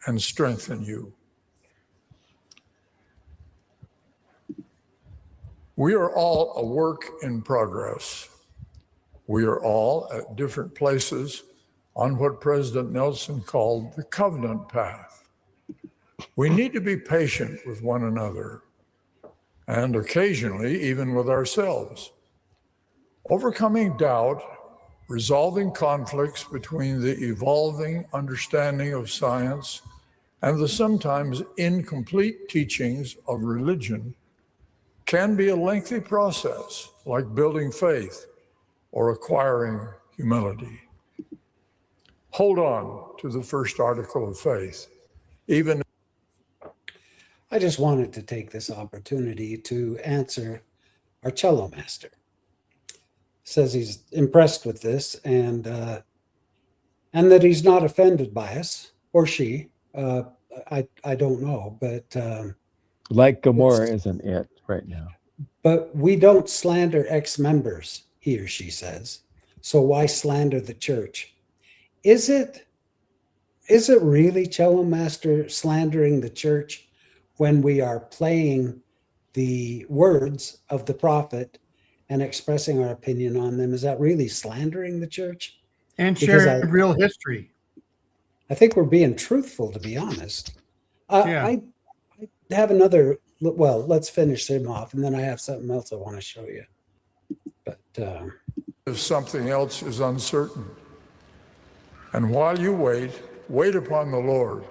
and strengthen you. We are all a work in progress. We are all at different places on what President Nelson called the covenant path. We need to be patient with one another, and occasionally even with ourselves. Overcoming doubt, resolving conflicts between the evolving understanding of science and the sometimes incomplete teachings of religion can be a lengthy process, like building faith or acquiring humility. Hold on to the first article of faith, even. I just wanted to take this opportunity to answer our cello master. Says he's impressed with this and that he's not offended by us, or she. I don't know, but Like Gomorrah isn't it right now. but we don't slander ex-members he or she says. So why slander the church? Is it really, Cello Master, slandering the church when we are playing the words of the prophet and expressing our opinion on them? Is that really slandering the church? And Because sharing real history. I think we're being truthful, to be honest. Yeah. I have another, well, let's finish him off, and then I have something else I want to show you. But If something else is uncertain. And while you wait upon the Lord,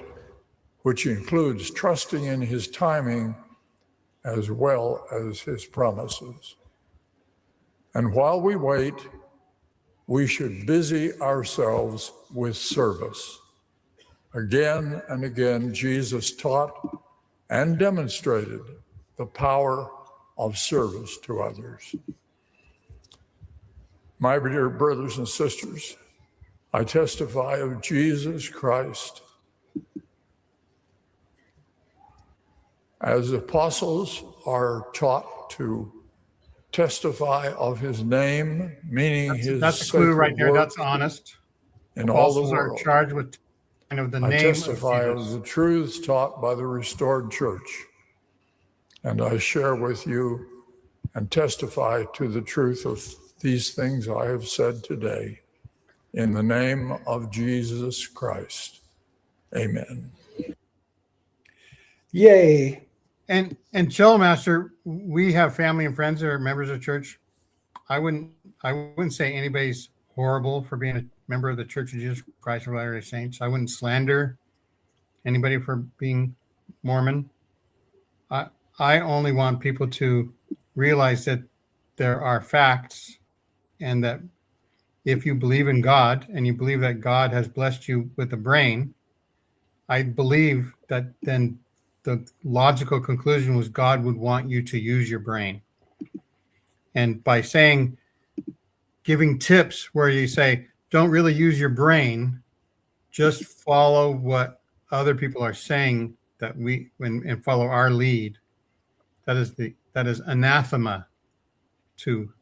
which includes trusting in his timing as well as his promises. And while we wait, we should busy ourselves with service. Again and again, Jesus taught and demonstrated the power of service to others. My dear brothers and sisters, I testify of Jesus Christ. As apostles are taught to testify of his name, meaning his That's a clue right there. work That's honest. in all the Apostles are world. charged with kind of the I name testify of of Jesus. the truths taught by the restored church, and I share with you and testify to the truth of these things I have said today. In the name of Jesus Christ, amen. yay. And Cello Master, we have family and friends that are members of church. I wouldn't say anybody's horrible for being a member of the Church of Jesus Christ of Latter-day Saints. I wouldn't slander anybody for being Mormon. I only want people to realize that there are facts, and that if you believe in God and you believe that God has blessed you with a brain, I believe that then the logical conclusion was God would want you to use your brain. And by giving tips where you say, don't really use your brain, just follow what other people are saying and follow our lead. That is anathema to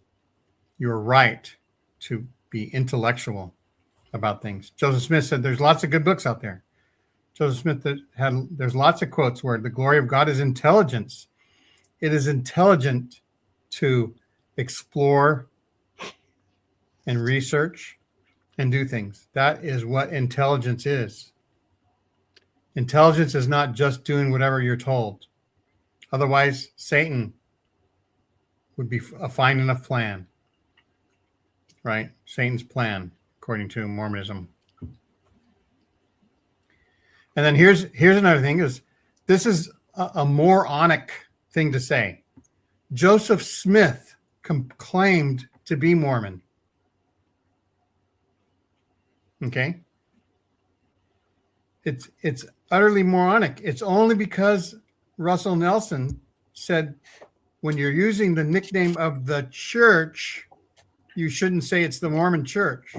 your right to be intellectual about things. Joseph Smith said there's lots of good books out there. Joseph Smith there's lots of quotes where the glory of God is intelligence. It is intelligent to explore and research and do things. That is what intelligence is. Intelligence is not just doing whatever you're told. Otherwise, Satan would be a fine enough plan, right? Satan's plan, according to Mormonism. And then here's another thing: this is a moronic thing to say. Joseph Smith claimed to be Mormon. Okay, it's utterly moronic. It's only because Russell Nelson said when you're using the nickname of the church, you shouldn't say it's the Mormon Church.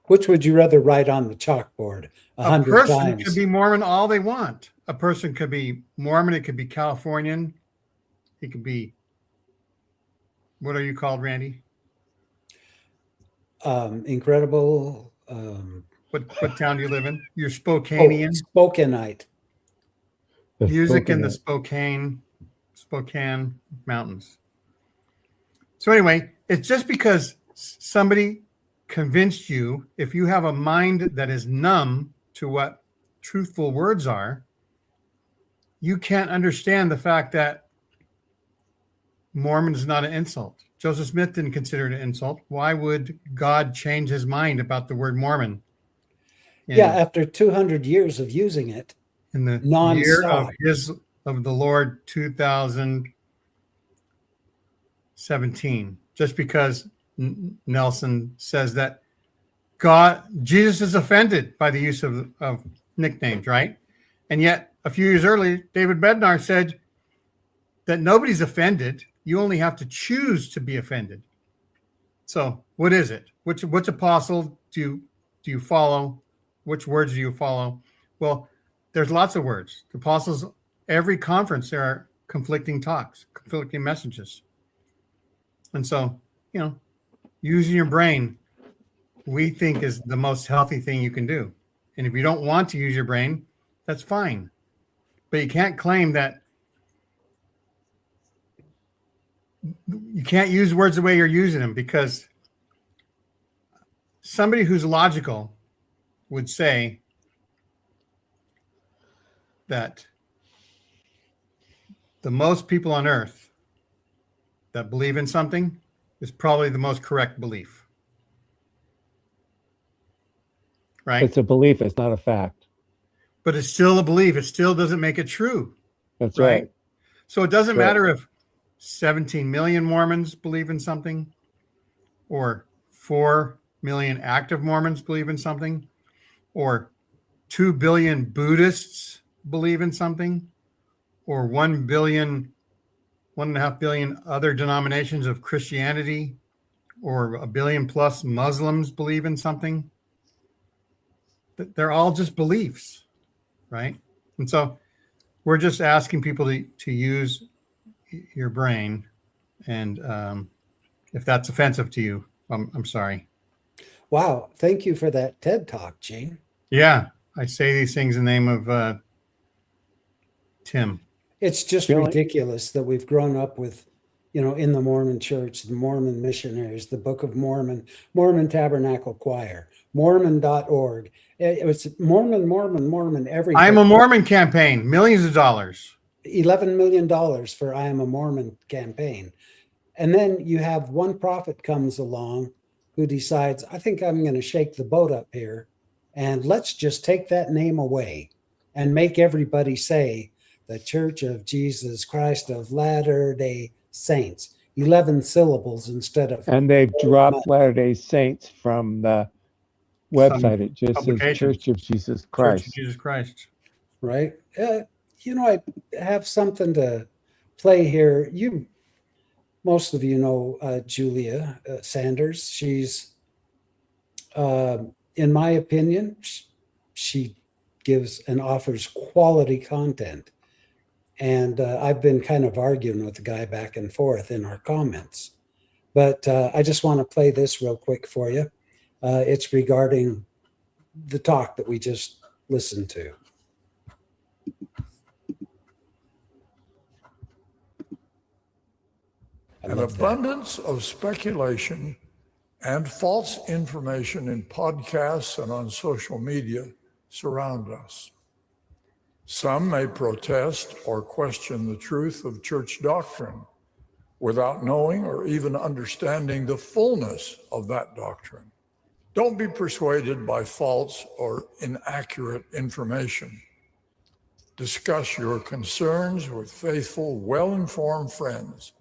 Which would you rather write on the chalkboard 100 person times? could be Mormon all they want. A person could be Mormon. It could be Californian. It could be, what are you called, Randy? Incredible. What town do you live in? You're Spokanean. Spokenite. Music in the Spokane Mountains. So anyway, it's just because somebody convinced you, if you have a mind that is numb to what truthful words are, you can't understand the fact that Mormon is not an insult. Joseph Smith didn't consider it an insult. Why would God change his mind about the word Mormon? Yeah, after 200 years of using it in the nonstop. year of the Lord 2017, just because Nelson says that Jesus is offended by the use of nicknames, right? And yet a few years earlier, David Bednar said that nobody's offended. You only have to choose to be offended. So what is it? Which apostle do you follow? Which words do you follow? Well, there's lots of words. The apostles, every conference, there are conflicting talks, conflicting messages. And so, using your brain, we think is the most healthy thing you can do. And if you don't want to use your brain, that's fine. But you can't claim that you can't use words the way you're using them, because somebody who's logical would say that the most people on earth that believe in something is probably the most correct belief. Right? It's a belief. It's not a fact. But it's still a belief. It still doesn't make it true. That's right. So it doesn't Right. matter if 17 million Mormons believe in something, or 4 million active Mormons believe in something, or 2 billion Buddhists believe in something, or 1 billion, 1.5 billion other denominations of Christianity, or 1 billion plus Muslims believe in something. They're all just beliefs, right? And so we're just asking people to use your brain. And if that's offensive to you, I'm sorry. Wow. Thank you for that TED Talk, Gene. Yeah, I say these things in the name of Tim. It's just Really? ridiculous that we've grown up with, in the Mormon church, the Mormon missionaries, the Book of Mormon, Mormon Tabernacle Choir, Mormon.org. It was Mormon, everything. I'm a Mormon campaign, millions of dollars. $11 million for I Am a Mormon campaign. And then you have one prophet comes along who decides, I think I'm going to shake the boat up here, and let's just take that name away and make everybody say the Church of Jesus Christ of Latter-day Saints. 11 syllables instead of. And they've dropped Latter-day Saints from the website. It just says publications. Church of Jesus Church Christ. of Jesus Christ. Right. I have something to play here. Most of you know Julia Sanders. She's, in my opinion, she gives and offers quality content. And I've been kind of arguing with the guy back and forth in our comments. But I just want to play this real quick for you. It's regarding the talk that we just listened to. An abundance of speculation and false information in podcasts and on social media surround us. Some may protest or question the truth of church doctrine without knowing or even understanding the fullness of that doctrine. Don't be persuaded by false or inaccurate information. Discuss your concerns with faithful, well-informed friends.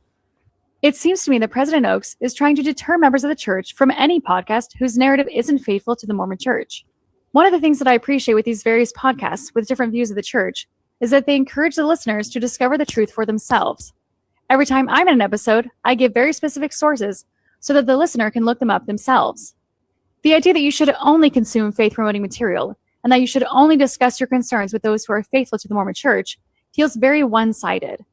It seems to me that President Oaks is trying to deter members of the church from any podcast whose narrative isn't faithful to the Mormon church. One of the things that I appreciate with these various podcasts with different views of the church is that they encourage the listeners to discover the truth for themselves. Every time I'm in an episode, I give very specific sources so that the listener can look them up themselves. The idea that you should only consume faith-promoting material and that you should only discuss your concerns with those who are faithful to the Mormon church feels very one-sided.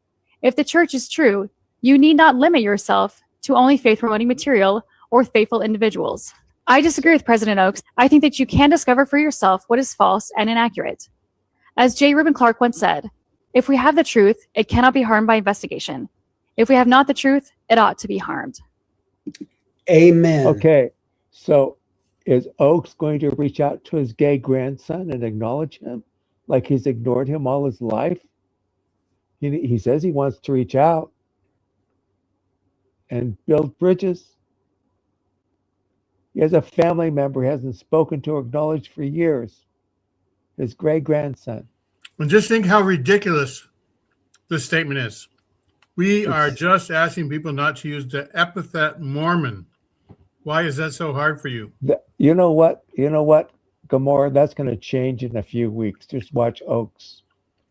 If the church is true, you need not limit yourself to only faith-promoting material or faithful individuals. I disagree with President Oaks. I think that you can discover for yourself what is false and inaccurate. As J. Reuben Clark once said, if we have the truth, it cannot be harmed by investigation. If we have not the truth, it ought to be harmed. Amen. Okay, so is Oaks going to reach out to his gay grandson and acknowledge him like he's ignored him all his life? He says he wants to reach out and build bridges. He has a family member he hasn't spoken to or acknowledged for years, his great-grandson. And just think how ridiculous this statement is. We are just asking people not to use the epithet Mormon. Why is that so hard for you? You know what, Gomorrah, that's going to change in a few weeks. Just watch Oaks.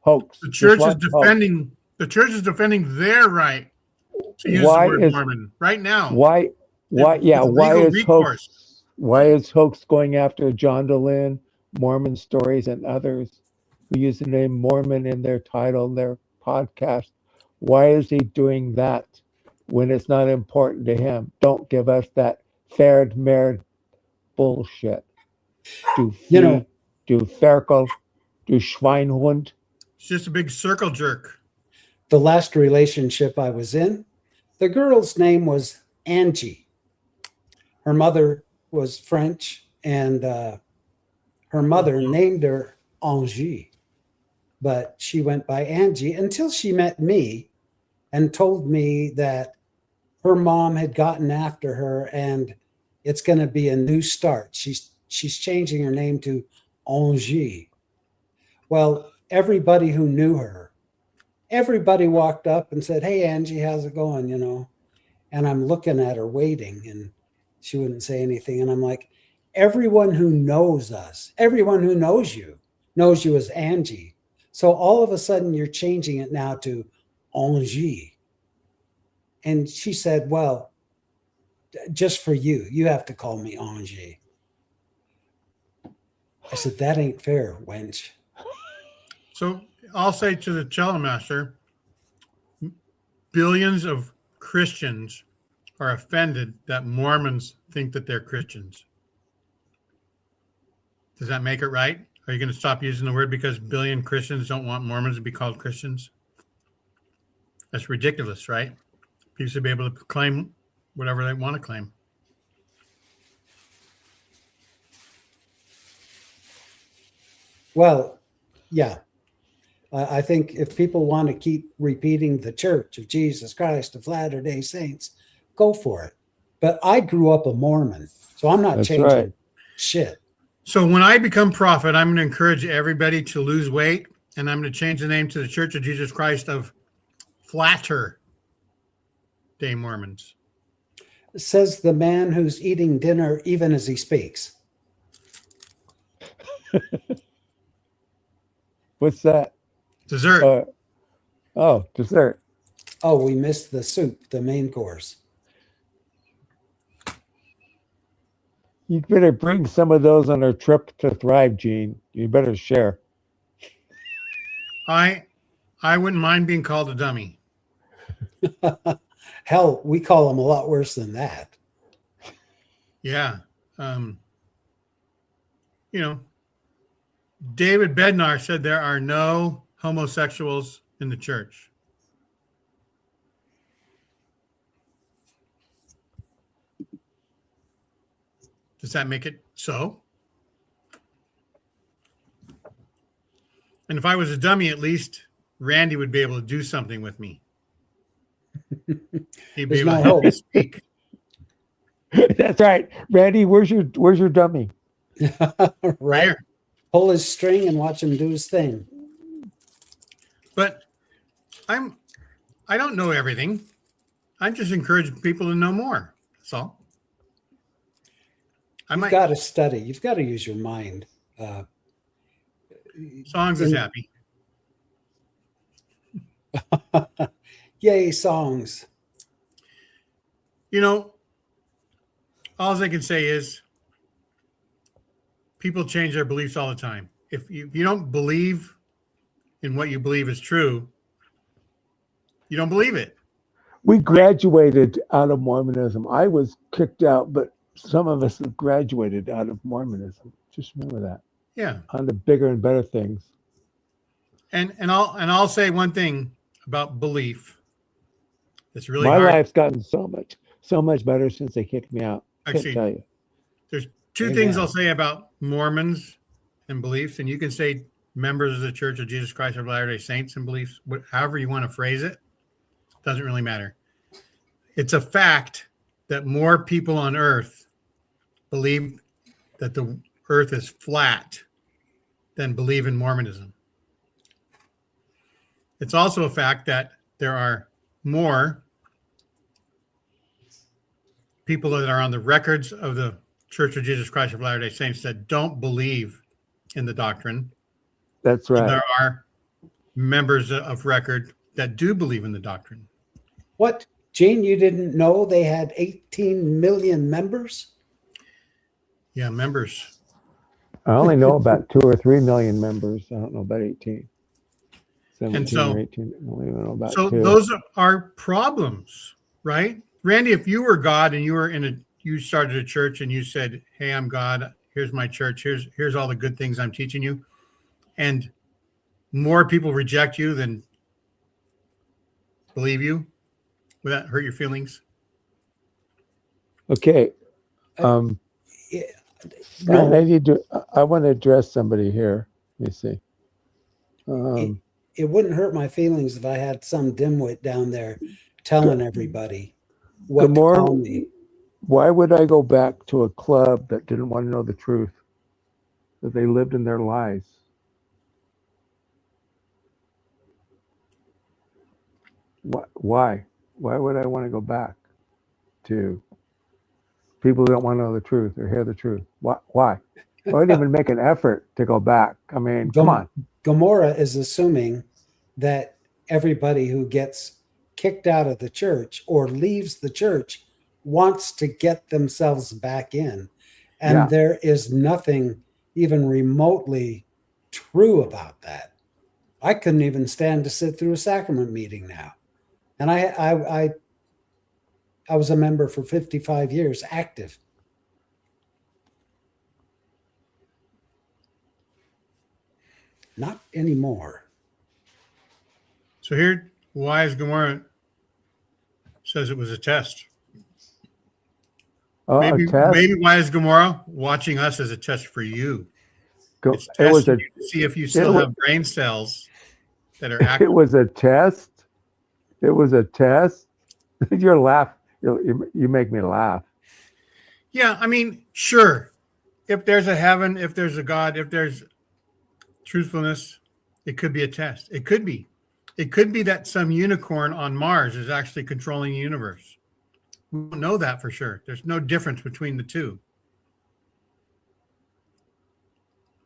Hoax. The church is defending their right to use the word Mormon right now. Why is Hoax going after John Dallin, Mormon Stories, and others who use the name Mormon in their title, their podcast? Why is he doing that? when it's not important to him. Don't give us that fared merit bullshit. Du You know, Vieh, du Ferkel, du Schweinhund. It's just a big circle jerk. the last relationship I was in, the girl's name was Angie. Her mother was French, and her mother named her Angie, but she went by Angie until she met me and told me that her mom had gotten after her and it's going to be a new start. She's changing her name to Angie. Well, everybody who knew her, everybody walked up and said, "Hey, Angie, how's it going?" You know, and I'm looking at her waiting, and she wouldn't say anything. And I'm like, everyone who knows us, everyone who knows you as Angie. So all of a sudden, you're changing it now to Angie. And she said, "Well, just for you, you have to call me Angie." I said, "That ain't fair, wench." So I'll say to the cello master, billions of Christians are offended that Mormons think that they're Christians. Does that make it right? Are you going to stop using the word because billion Christians don't want Mormons to be called Christians? That's ridiculous, right? People should be able to claim whatever they want to claim. Well, yeah. I think if people want to keep repeating the Church of Jesus Christ of Latter-day Saints, go for it. But I grew up a Mormon, so I'm not That's changing right. shit. So when I become prophet, I'm going to encourage everybody to lose weight, and I'm going to change the name to the Church of Jesus Christ of Flatter Day Mormons. Says the man who's eating dinner even as he speaks. What's that? Dessert. Dessert. Oh, we missed the soup, the main course. You better bring some of those on our trip to Thrive, Gene. You better share. I wouldn't mind being called a dummy. Hell, we call them a lot worse than that. Yeah. David Bednar said there are no homosexuals in the church. Does that make it so? And if I was a dummy, at least Randy would be able to do something with me. He'd be There's able no to help me hope. speak. That's right. Randy, where's your dummy? Right? Here. Pull his string and watch him do his thing. But I don't know everything. I'm just encouraging people to know more. That's all. You've got to study. You've got to use your mind. Songs is happy. Yay, songs. All I can say is people change their beliefs all the time. If you don't believe in what you believe is true, you don't believe it. We graduated out of Mormonism. I was kicked out, but some of us have graduated out of Mormonism. Just remember that. Yeah. On to bigger and better things. And I'll say one thing about belief. It's really My hard. life's gotten so much better since they kicked me out. Actually, Can't tell you. There's two Amen. things I'll say about Mormons and beliefs, and you can say members of the Church of Jesus Christ of Latter-day Saints and beliefs, however you want to phrase it, doesn't really matter. It's a fact that more people on earth believe that the earth is flat than believe in Mormonism. It's also a fact that there are more people that are on the records of the Church of Jesus Christ of Latter-day Saints that don't believe in the doctrine. That's right. And there are members of record that do believe in the doctrine. What, Gene, you didn't know they had 18 million members? Yeah, members. I only know about 2 or 3 million members. I don't know about 18. 17 And so- or 18. I don't even know about So 2. those are problems. right? Randy, if you were God and you started a church and you said, "Hey, I'm God. Here's my church. Here's all the good things I'm teaching you," and more people reject you than believe you, would that hurt your feelings? Okay. It- I no, need to. I want to address somebody here. Let me see. it wouldn't hurt my feelings if I had some dimwit down there telling everybody what to call Gamora, me. why would I go back to a club that didn't want to know the truth? That they lived in their lies. Why? Why would I want to go back to people who don't want to know the truth or hear the truth? Why? I wouldn't even make an effort to go back. I mean, come on. Gomorrah is assuming that everybody who gets kicked out of the church or leaves the church wants to get themselves back in. And Yeah. there is nothing even remotely true about that. I couldn't even stand to sit through a sacrament meeting now. And I was a member for 55 years, active. Not anymore. So here, why is Gomorrah says it was a test? A test. Maybe why is Gomorrah watching us as a test for you? It's It was testing a. you to see if you still have brain cells that are active. It was a test. It was a test. You're laugh. You make me laugh. Yeah, I mean, sure. If there's a heaven, if there's a God, if there's truthfulness, it could be a test. It could be. It could be that some unicorn on Mars is actually controlling the universe. We don't know that for sure. There's no difference between the two.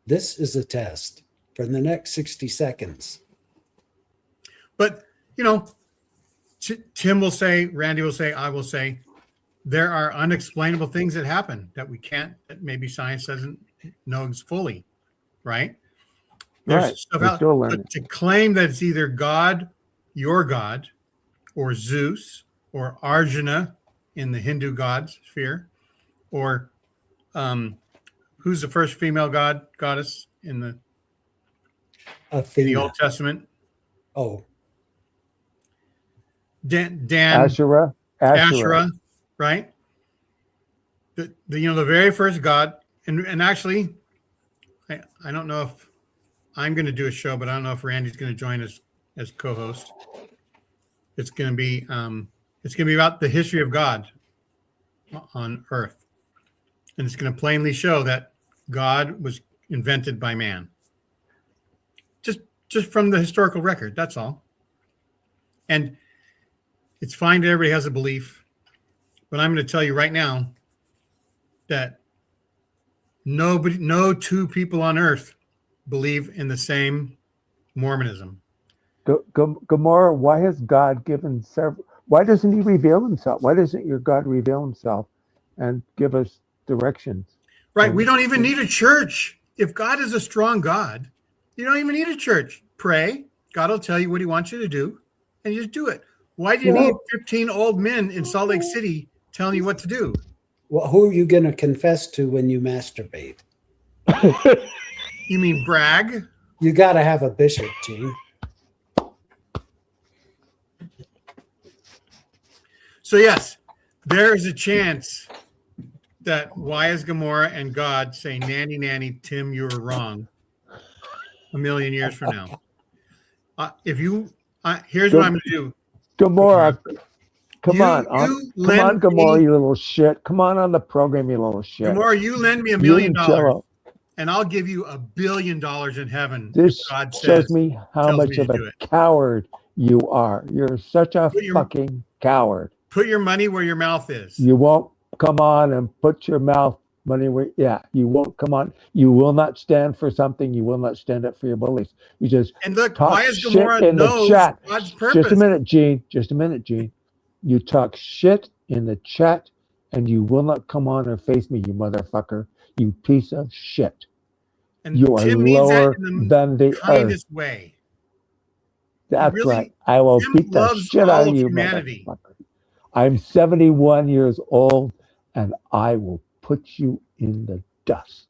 This is a test for the next 60 seconds. But, Tim will say, Randy will say, I will say, there are unexplainable things that happen that that maybe science doesn't know fully, right? There's Right. stuff We're out, still learning. but to claim that it's either God, your God, or Zeus, or Arjuna in the Hindu god sphere, or who's the first female goddess in the Athena. Old Testament? Oh, Dan Asherah. Asherah, right? The very first god, and actually, I don't know if I'm going to do a show, but I don't know if Randy's going to join us as co-host. It's going to be about the history of God on Earth, and it's going to plainly show that God was invented by man. Just from the historical record, that's all. And it's fine that everybody has a belief, but I'm going to tell you right now that no two people on earth believe in the same Mormonism. Gomorrah, why has God given several? Why doesn't he reveal himself? Why doesn't your God reveal himself and give us directions? Right. We don't even need a church. If God is a strong God, you don't even need a church. Pray. God will tell you what he wants you to do, and you just do it. Why do you need 15 old men in Salt Lake City telling you what to do? well, who are you going to confess to when you masturbate? You mean brag? You got to have a bishop, Gene. So yes, there is a chance that why is Gomorrah and God say, nanny, nanny, Tim, you were wrong 1,000,000 years from now. Here's what I'm going to do. Gomorrah, come on, Gomorrah, me, you little shit. Come on the program, you little shit. Gomorrah, you lend me $1 million, and I'll give you $1 billion in heaven. This God shows me how much of a coward you are. You're such a fucking coward. Put your money where your mouth is. You won't come on and put your money where, you won't come on. You will not stand for something. You will not stand up for your beliefs. You just and look, talk why is shit Gomorrah in the chat. God's purpose? Just a minute, Gene. You talk shit in the chat, and you will not come on and face me, you motherfucker. You piece of shit. And you are Tim lower than the earth. Way. That's right. I will beat the shit out of you, motherfucker. I'm 71 years old, and I will put you in the dust.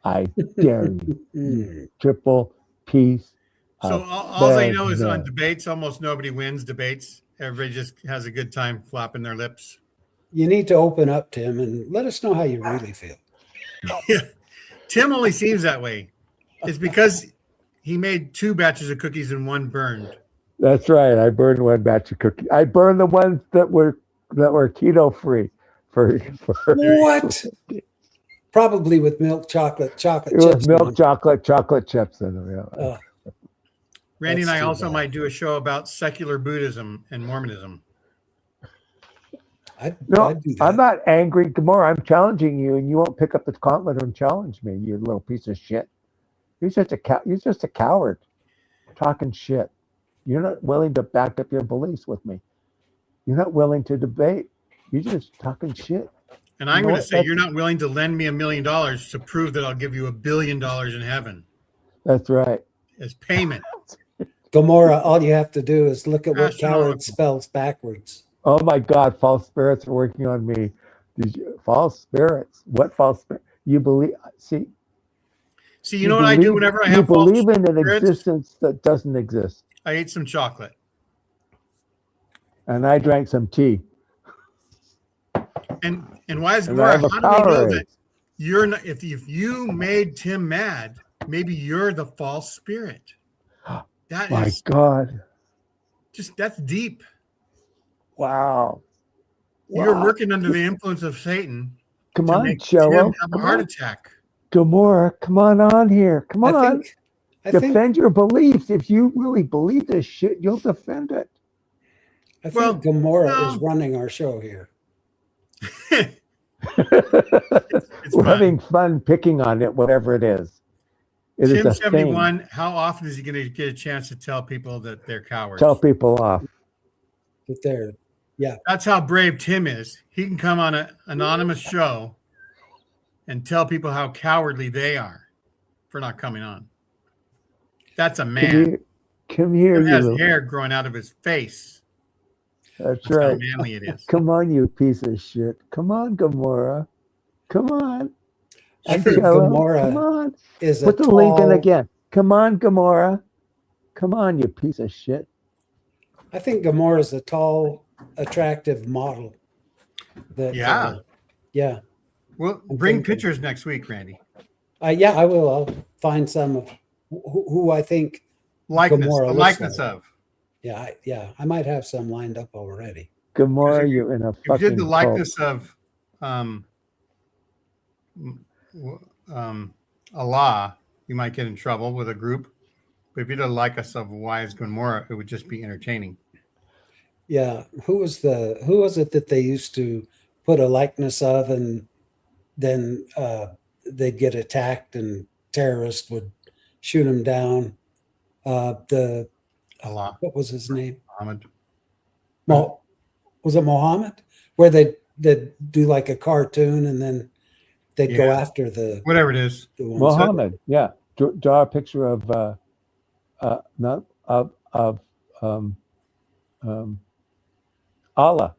I dare you, you triple piece So of all I know is on business. debates, almost nobody wins debates. Everybody just has a good time flapping their lips. You need to open up, Tim, and let us know how you really feel. Tim only seems that way. It's because he made 2 batches of cookies and 1 burned. That's right. I burned 1 batch of cookies. I burned the ones that were keto free. For What? Probably with milk chocolate it was chips. milk chocolate chips in them. Yeah. Randy and That's I too also bad. might do a show about secular Buddhism and Mormonism. I'd No, do that. I'm not angry, Gamora. I'm challenging you, and you won't pick up the gauntlet and challenge me. You little piece of shit. You're just a coward, talking shit. You're not willing to back up your beliefs with me. You're not willing to debate. You're just talking shit. And I'm You know going to what? say you're not willing to lend me $1 million to prove that I'll give you $1 billion in heaven That's right. as payment. Gomorrah, all you have to do is look at what coward Astronomical. spells backwards. Oh my God, false spirits are working on me. False spirits? What false spirit? You believe? See, See, you know what I do whenever I have false believe in an spirits? existence that doesn't exist. I ate some chocolate. And I drank some tea. And why is And I Gamora? have a How do we know Powerade. that you're not? If you made Tim mad, maybe you're the false spirit. That My is God. that's deep. Wow. You're Wow. working under the influence of Satan Come to on, make Cello. Tim have a Come heart on. attack. Gamora, come on here. Come on. I think Defend your beliefs. If you really believe this shit, you'll defend it. Well, Gomorrah no. is running our show here. It's We're fun. having fun picking on it, whatever it is. It is Tim a 71. thing. How often is he going to get a chance to tell people that they're cowards? Tell people off. But there, yeah. That's how brave Tim is. He can come on an anonymous show and tell people how cowardly they are for not coming on. That's a man. Come here, Tim you has little. hair growing out of his face. That's How right. manly it is. Come on, you piece of shit. Come on, Gamora. Come on. I think Cello, Gomorrah come on. is Put the link in again. Come on, Gamora. Come on, you piece of shit. I think Gomorrah is a tall, attractive model. That Yeah. yeah. Well, I'm bring thinking. pictures next week, Randy. Yeah, I will. I'll find some of who I think. Likeness, Gamora the looks likeness like. of. Yeah, I might have some lined up already. Gamora, If you- you're in a If you did fucking the cult. likeness of Allah, you might get in trouble with a group. But if you did a likeness of Wise Gomorrah, it would just be entertaining. Yeah, who was it that they used to put a likeness of, and then they'd get attacked and terrorists would shoot them down. Allah, What was his name? Muhammad. Was it Mohammed? Where they'd do like a cartoon and then they'd go Yeah. after the Whatever it is. ones. Muhammad, yeah. Draw a picture of not of Allah.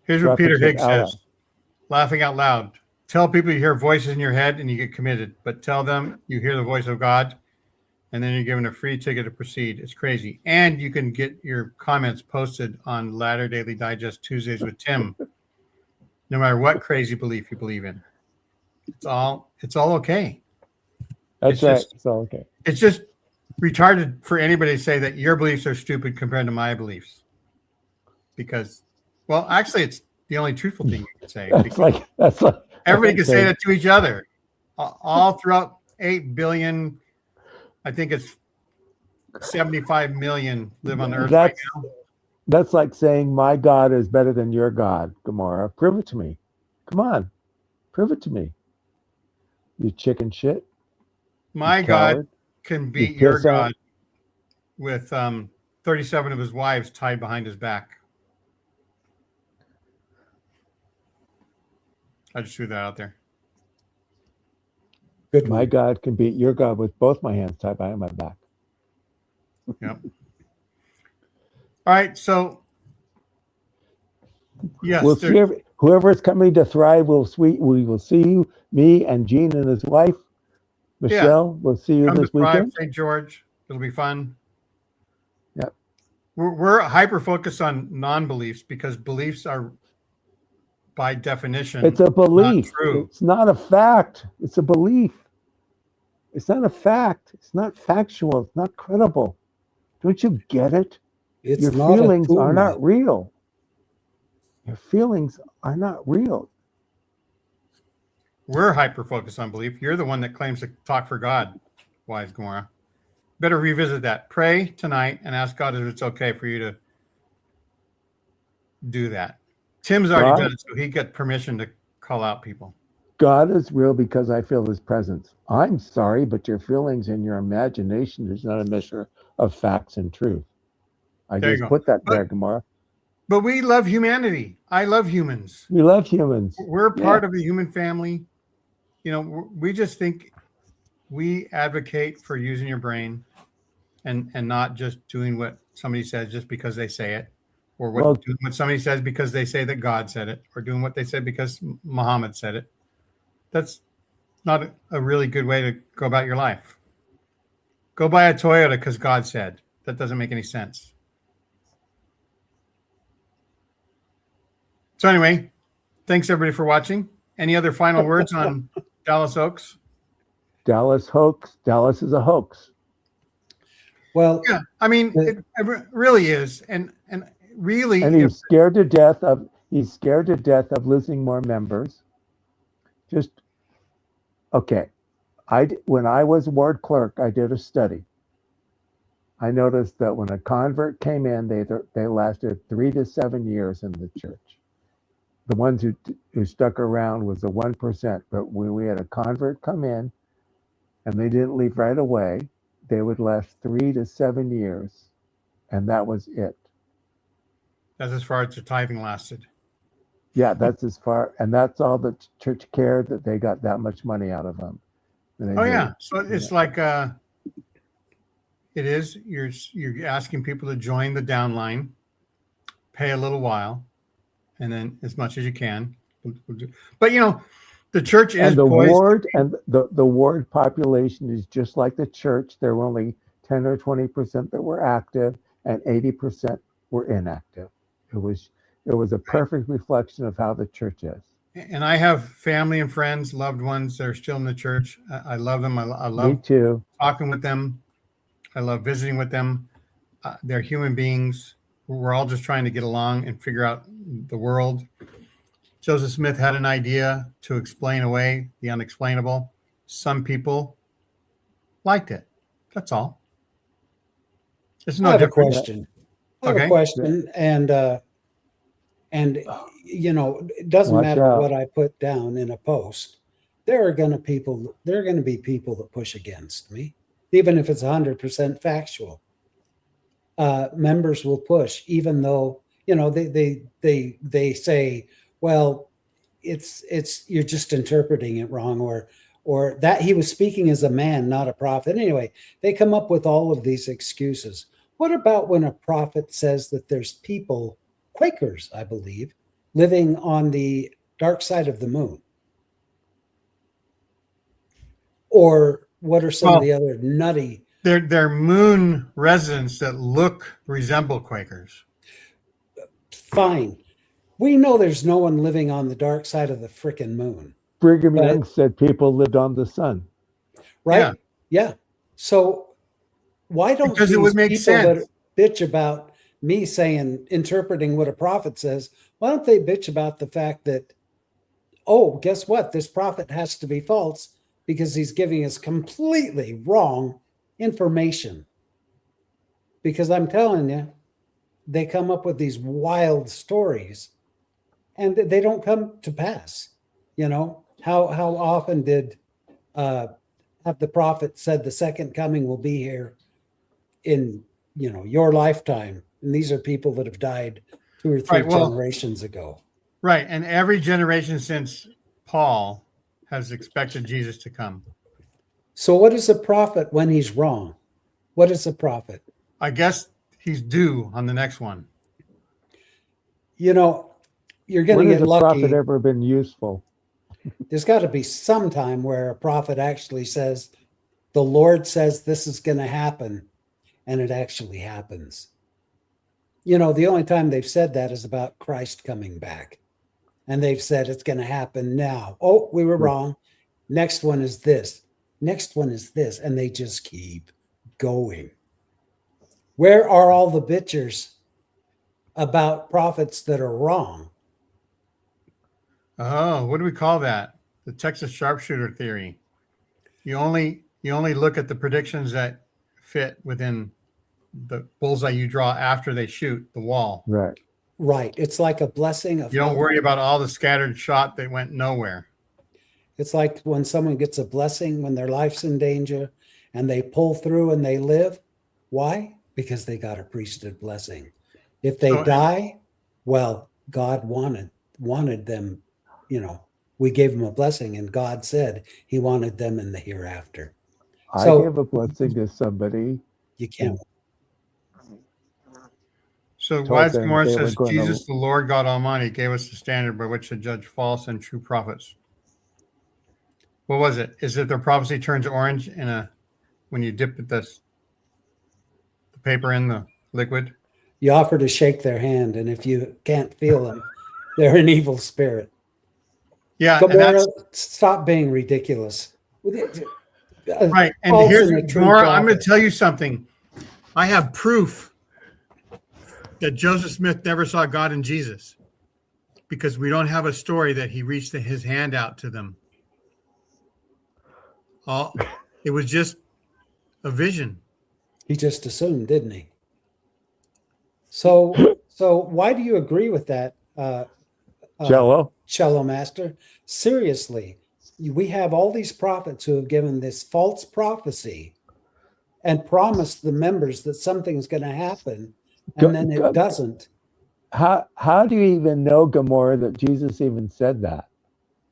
Here's Draw a what Peter picture of Higgs Allah. says, laughing out loud. Tell people you hear voices in your head and you get committed, but tell them you hear the voice of God and then you're given a free ticket to proceed. It's crazy. And you can get your comments posted on Latter Daily Digest Tuesdays with Tim, no matter what crazy belief you believe in. It's all okay. That's It's right. just- It's all okay. It's just retarded for anybody to say that your beliefs are stupid compared to my beliefs. Because, well, actually, it's the only truthful thing you can say. That's like Everybody can say saying- that to each other. All throughout 8 billion, I think it's 75 million live on the earth right now. That's like saying my God is better than your God, Gamora. Prove it to me. Come on. Prove it to me. You chicken shit. My you God coward. can beat You your piss out. God with 37 of his wives tied behind his back. I just threw that out there. Good My one. God can beat your God with both my hands tied behind my back. Yep. All right. So Yes, We'll see whoever is coming to Thrive. We will see you, me and Gene and his wife, Michelle. We'll see you come to this Thrive, weekend. St. George. It'll be fun. Yep. We're hyper focused on non-beliefs because beliefs are, by definition, It's a belief. not true. It's not a fact. It's a belief. It's not a fact. It's not factual. It's not credible. Don't you get it? It's Your not feelings a are tool. not real. Your feelings are not real. We're hyper focused on belief. You're the one that claims to talk for God, wise Gomorrah. Better revisit that. Pray tonight and ask God if it's okay for you to do that. Tim's already God? done it, so he got permission to call out people. God is real because I feel his presence. I'm sorry, but your feelings and your imagination is not a measure of facts and truth. I There you just go. put that there, Gomorrah. But we love humanity. I love humans. We love humans. We're part of the human family. You know, we just think we advocate for using your brain and not just doing what somebody says just because they say it, or doing what somebody says because they say that God said it, or doing what they said because Muhammad said it. That's not a really good way to go about your life. Go buy a Toyota because God said. That doesn't make any sense. So anyway, thanks everybody for watching. Any other final words on Dallas Oaks? Dallas hoax. Dallas is a hoax. Well, Yeah, I mean, it really is, and really, And he's scared to death of losing more members. Just okay. When I was ward clerk, I did a study. I noticed that when a convert came in, they lasted 3 to 7 years in the church. The ones who stuck around was the 1%. But when we had a convert come in and they didn't leave right away, they would last 3 to 7 years, and that was it. that's as far as the tithing lasted. Yeah, that's as far, and that's all the church cared, that they got that much money out of them. Oh yeah, so it's like it is. You're asking people to join the downline, pay a little while, and then as much as you can. But you know, the church is and the poised. ward and the ward population is just like the church. There were only 10 or 20% that were active, and 80% were inactive. It was a perfect reflection of how the church is. And I have family and friends, loved ones that are still in the church. I love them. I love Me too. talking with them. I love visiting with them. They're human beings. We're all just trying to get along and figure out the world. Joseph Smith had an idea to explain away the unexplainable. Some people liked it. That's all. It's no I have a different. question. I have Okay. a question, and you know, it doesn't Watch matter out. what I put down in a post. There are going to be people that push against me, even if it's 100% factual. Members will push, even though they say, well, it's you're just interpreting it wrong, or that he was speaking as a man, not a prophet. Anyway, they come up with all of these excuses. What about when a prophet says that there's people, Quakers, I believe, living on the dark side of the moon? Or what are some of the other nutty? They're moon residents that resemble Quakers. Fine. We know there's no one living on the dark side of the frickin' moon. Brigham Young said people lived on the sun. Right? Yeah. So why don't Because it would make people sense. that bitch about me saying, interpreting what a prophet says, why don't they bitch about the fact that, oh, guess what? This prophet has to be false because he's giving us completely wrong information. Because I'm telling you, they come up with these wild stories and they don't come to pass. You know, how often did have the prophet said the second coming will be here in, you know, your lifetime? And these are people that have died 2 or 3 generations ago. Right. And every generation since Paul has expected Jesus to come. So what is a prophet when he's wrong? What is a prophet? I guess he's due on the next one. You know, you're going When to has get a prophet lucky. ever been useful? There's got to be some time where a prophet actually says, the Lord says this is going to happen, and it actually happens. You know, the only time they've said that is about Christ coming back. And they've said it's going to happen now. Oh, we were wrong. Next one is this. Next one is this. And they just keep going. Where are all the bitchers about prophets that are wrong? Oh, what do we call that? The Texas sharpshooter theory. You only look at the predictions that fit within the bullseye you draw after they shoot the wall. Right. Right. It's like a blessing of You don't hope. worry about all the scattered shot that went nowhere. It's like when someone gets a blessing when their life's in danger and they pull through and they live. Why? Because they got a priesthood blessing. If they die, well, God wanted them, you know, we gave them a blessing and God said he wanted them in the hereafter. I So- gave a blessing to somebody. You can't. So Told Wives them Gomorrah they were says, gonna- Jesus, the Lord God Almighty, gave us the standard by which to judge false and true prophets. What was it? Is it their prophecy turns orange when you dip the paper in the liquid? You offer to shake their hand, and if you can't feel them, they're an evil spirit. Yeah, and Gomorrah, that's stop being ridiculous. right. And False here's and a true Gomorrah, I'm going prophet. to tell you something. I have proof that Joseph Smith never saw God in Jesus because we don't have a story that he reached his hand out to them. It was just a vision. He just assumed, didn't he? So why do you agree with that, Jello. cello master? Seriously, we have all these prophets who have given this false prophecy and promised the members that something's going to happen, and then it doesn't. How do you even know, Gomorrah, that Jesus even said that?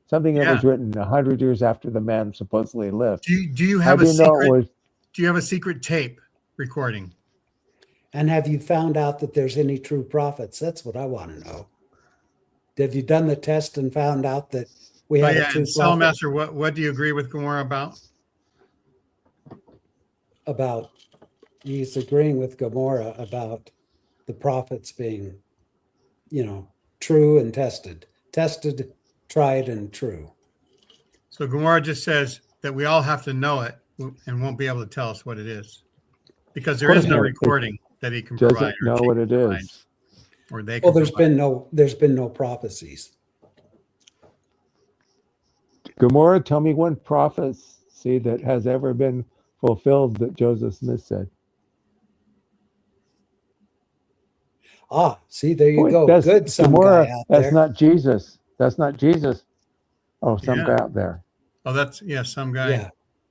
Something that was written 100 years after the man supposedly lived. Do you How have do a you know it secret? was? Do you have a secret tape recording? And have you found out that there's any true prophets? That's what I want to know. Have you done the test and found out that we have a true And prophet? Master, what do you agree with Gomorrah about? About he's agreeing with Gomorrah about the prophets being, you know, true and tested, tried, and true. So Gomorrah just says that we all have to know it and won't be able to tell us what it is because there is no recording that he can provide. Doesn't know what it is. Or they can Well, there's been no prophecies. Gomorrah, tell me one prophecy that has ever been fulfilled that Joseph Smith said. Ah, see, there you go. That's Good, some Gomorrah. guy out That's there. not Jesus. That's not Jesus. Oh, some Yeah. guy out there. Oh, that's some guy. Yeah,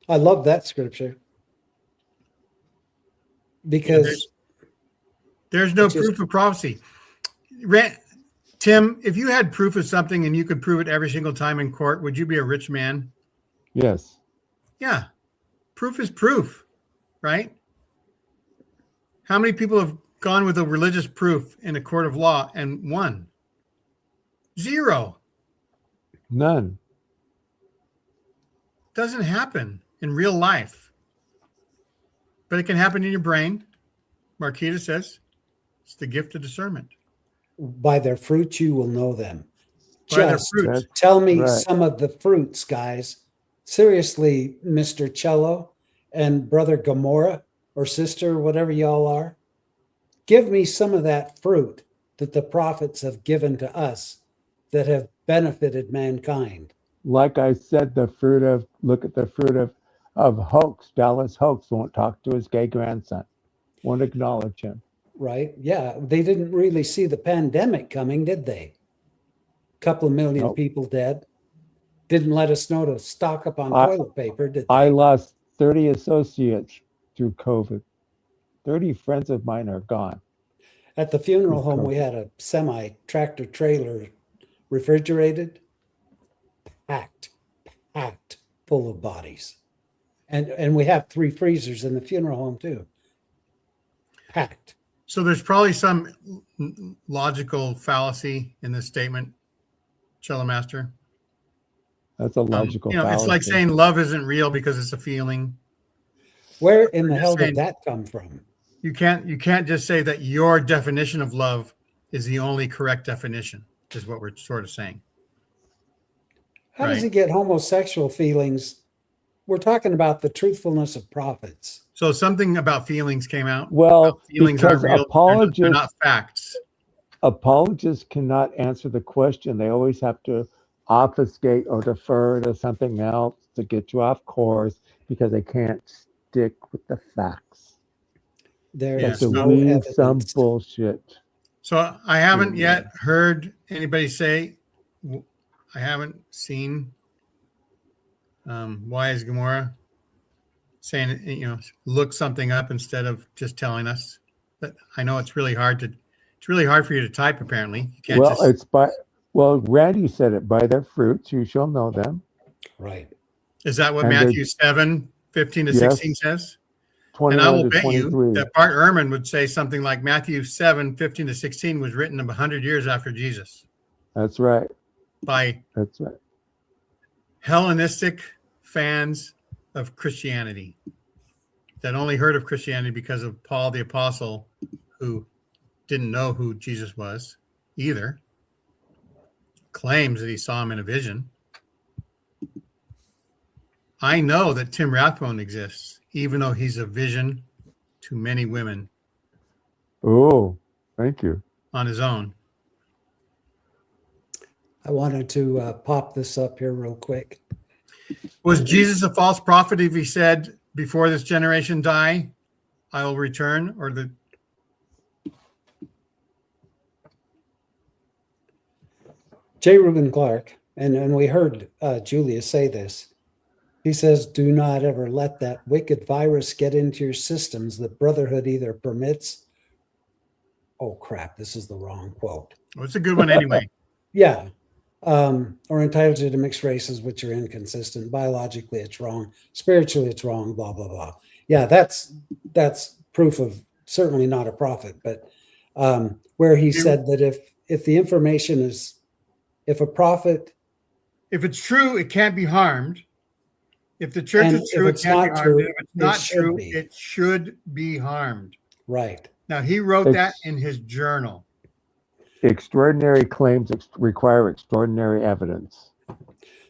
I love that scripture because There's no it's just- proof of prophecy. Tim, if you had proof of something and you could prove it every single time in court, would you be a rich man? Yes. Yeah. Proof is proof, right? How many people have gone with a religious proof in a court of law and won? Zero. None. Doesn't happen in real life. But it can happen in your brain. Marquita says it's the gift of discernment. by their fruits you will know them. By their Just fruits. tell me Right. some of the fruits, guys. Seriously, Mr. Cello and Brother Gomorrah or sister, whatever y'all are. Give me some of that fruit that the prophets have given to us that have benefited mankind. Like I said, look at the fruit of Hoax. Dallas Hoax won't talk to his gay grandson. Won't acknowledge him. Right? Yeah. They didn't really see the pandemic coming, did they? Couple of million Nope. people dead. Didn't let us know to stock up on I- toilet paper, did they? I lost 30 associates through COVID. 30 friends of mine are gone. At the funeral home, COVID. we had a semi tractor trailer, refrigerated, packed full of bodies. And we have 3 freezers in the funeral home too. Packed. So there's probably some logical fallacy in this statement, Cello Master. That's a logical fallacy. It's like saying love isn't real because it's a feeling. Where in the just hell saying- did that come from? You can't just say that your definition of love is the only correct definition, is what we're sort of saying. How does Right. he get homosexual feelings? We're talking about the truthfulness of prophets. So something about feelings came out. Well, Feelings because aren't real. They're apologists not facts. cannot answer the question. They always have to obfuscate or defer to something else to get you off course because they can't stick with the facts. There Yeah, is To no weave some evidence. bullshit. So I haven't yet heard anybody say, I haven't seen why is Gomorrah saying, look something up instead of just telling us. But I know it's really hard for you to type, apparently. You can't Randy said it, by their fruits you shall know them. Right. Is that what And Matthew 7:15 to 16 says? And I 21 will to bet 23. you that Bart Ehrman would say something like Matthew 7:15 to 16 was written 100 years after Jesus That's right. by That's right. Hellenistic fans of Christianity that only heard of Christianity because of Paul the Apostle, who didn't know who Jesus was either, claims that he saw him in a vision. I know that Tim Rathbone exists, even though he's a vision to many women Oh, thank you. on his own. I wanted to pop this up here real quick. Was Jesus a false prophet if he said, before this generation die, I will return? Or the J. Reuben Clark, and we heard Julius say this. He says, do not ever let that wicked virus get into your systems. The brotherhood either permits. Oh, crap. This is the wrong quote. well, it's a good one anyway. Yeah. Or entitled to mixed races, which are inconsistent. Biologically, it's wrong. Spiritually, it's wrong, blah, blah, blah. Yeah, that's proof of certainly not a prophet, but where he said that if the information is, if a prophet, If it's true, it can't be harmed. If the church And is true, if it it's can't be not harmed. true, If it's it not should true, be. it should be harmed. right. Now, he wrote that Ex- in his journal. Extraordinary claims require extraordinary evidence.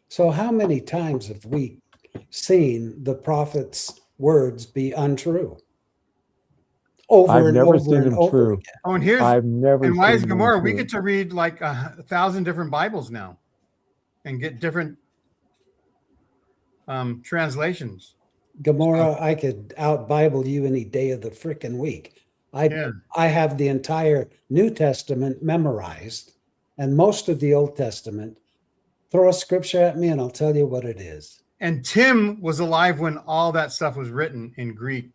So how many times have we seen the prophet's words be untrue? Over I've and never over seen and them over true. again. Oh, and here's I've never and why is seen them Gomorrah? We true. get to read like 1,000 different Bibles now, and get different translations. Gomorrah, I could out Bible you any day of the frickin' week. Yeah. I have the entire New Testament memorized and most of the Old Testament. Throw a scripture at me and I'll tell you what it is. And Tim was alive when all that stuff was written in Greek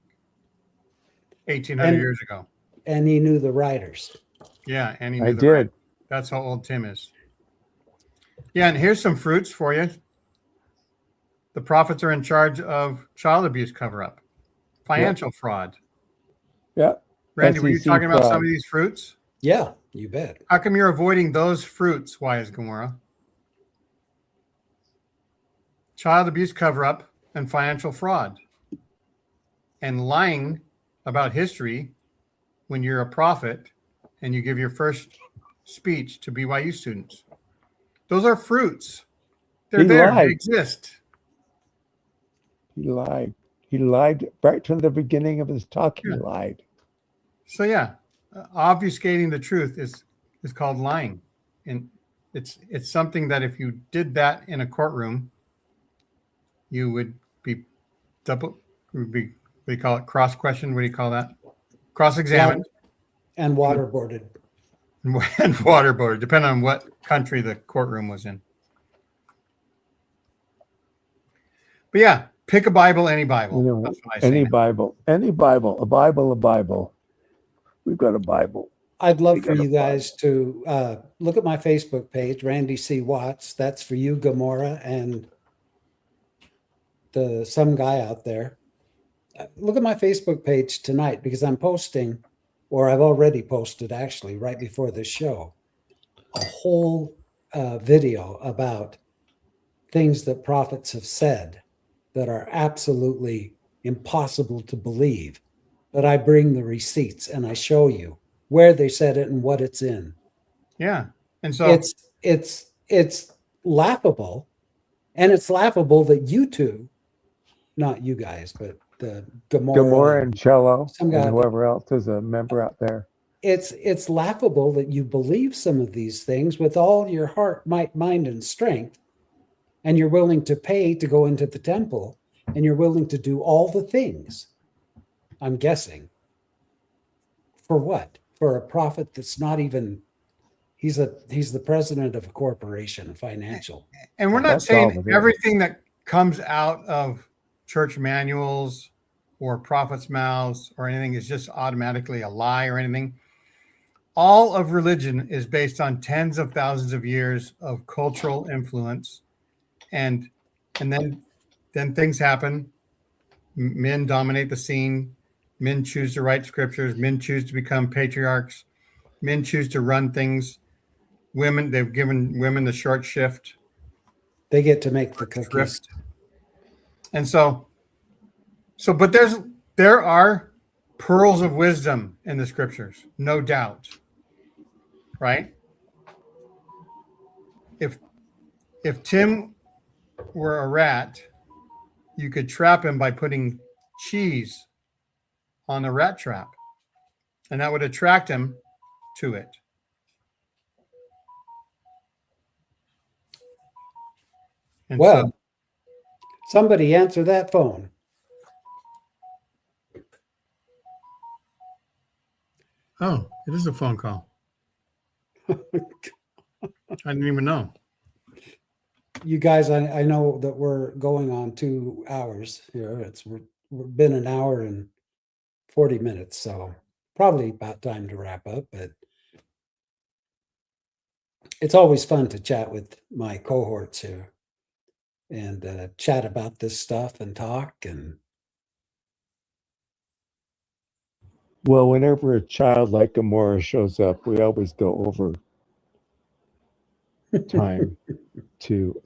1,800 And- years ago. And he knew the writers. Yeah, and he I knew the did. right. That's how old Tim is. Yeah, and here's some fruits for you. The prophets are in charge of child abuse cover-up, financial fraud. Yeah. Randy, were you SEC talking about some fraud. of these fruits? Yeah, you bet. How come you're avoiding those fruits? Why is Gomorrah? Child abuse cover-up and financial fraud. And lying about history when you're a prophet and you give your first speech to BYU students. Those are fruits. They're He there. lied. They exist. He lied. He lied right from the beginning of his talk. He Yeah. lied. So yeah, obfuscating the truth is called lying, and it's something that if you did that in a courtroom, you would be what do you call it? Cross question? What do you call that? Cross examined And waterboarded. and waterboarded, depending on what country the courtroom was in. But yeah, pick a Bible, any Bible. You know, That's what I say. any Bible, a Bible. We've got a Bible. I'd love We for got a you guys to look at my Facebook page, Randy C. Watts. That's for you, Gomorrah, and some guy out there. Look at my Facebook page tonight because I'm posting or I've already posted actually right before this show, a whole video about things that prophets have said that are absolutely impossible to believe. But I bring the receipts and I show you where they said it and what it's in. Yeah. And so It's laughable, and it's laughable that you two, not you guys, but the Gamora and Cello some and guy, whoever else is a member out there. it's laughable that you believe some of these things with all your heart, might, mind, and strength, and you're willing to pay to go into the temple, and you're willing to do all the things. I'm guessing. For what? For a prophet that's not even. He's the president of a corporation, financial. and we're not That's all saying of it. everything that comes out of church manuals or prophets' mouths or anything is just automatically a lie or anything. All of religion is based on tens of thousands of years of cultural influence, and then things happen. Men dominate the scene. Men choose to write scriptures. Men choose to become patriarchs. Men choose to run things. Women, they've given women the short shift. They get to make the cookies. Shrift. And but there are pearls of wisdom in the scriptures, no doubt. Right? If Tim were a rat, you could trap him by putting cheese on a rat trap, and that would attract him to it. And Well, somebody answer that phone. oh, it is a phone call. I didn't even know. You guys, I know that we're going on 2 hours here. We've been an hour and 40 minutes, so probably about time to wrap up. But it's always fun to chat with my cohorts here and chat about this stuff and talk. And Well, whenever a child like Gamora shows up, we always go over time to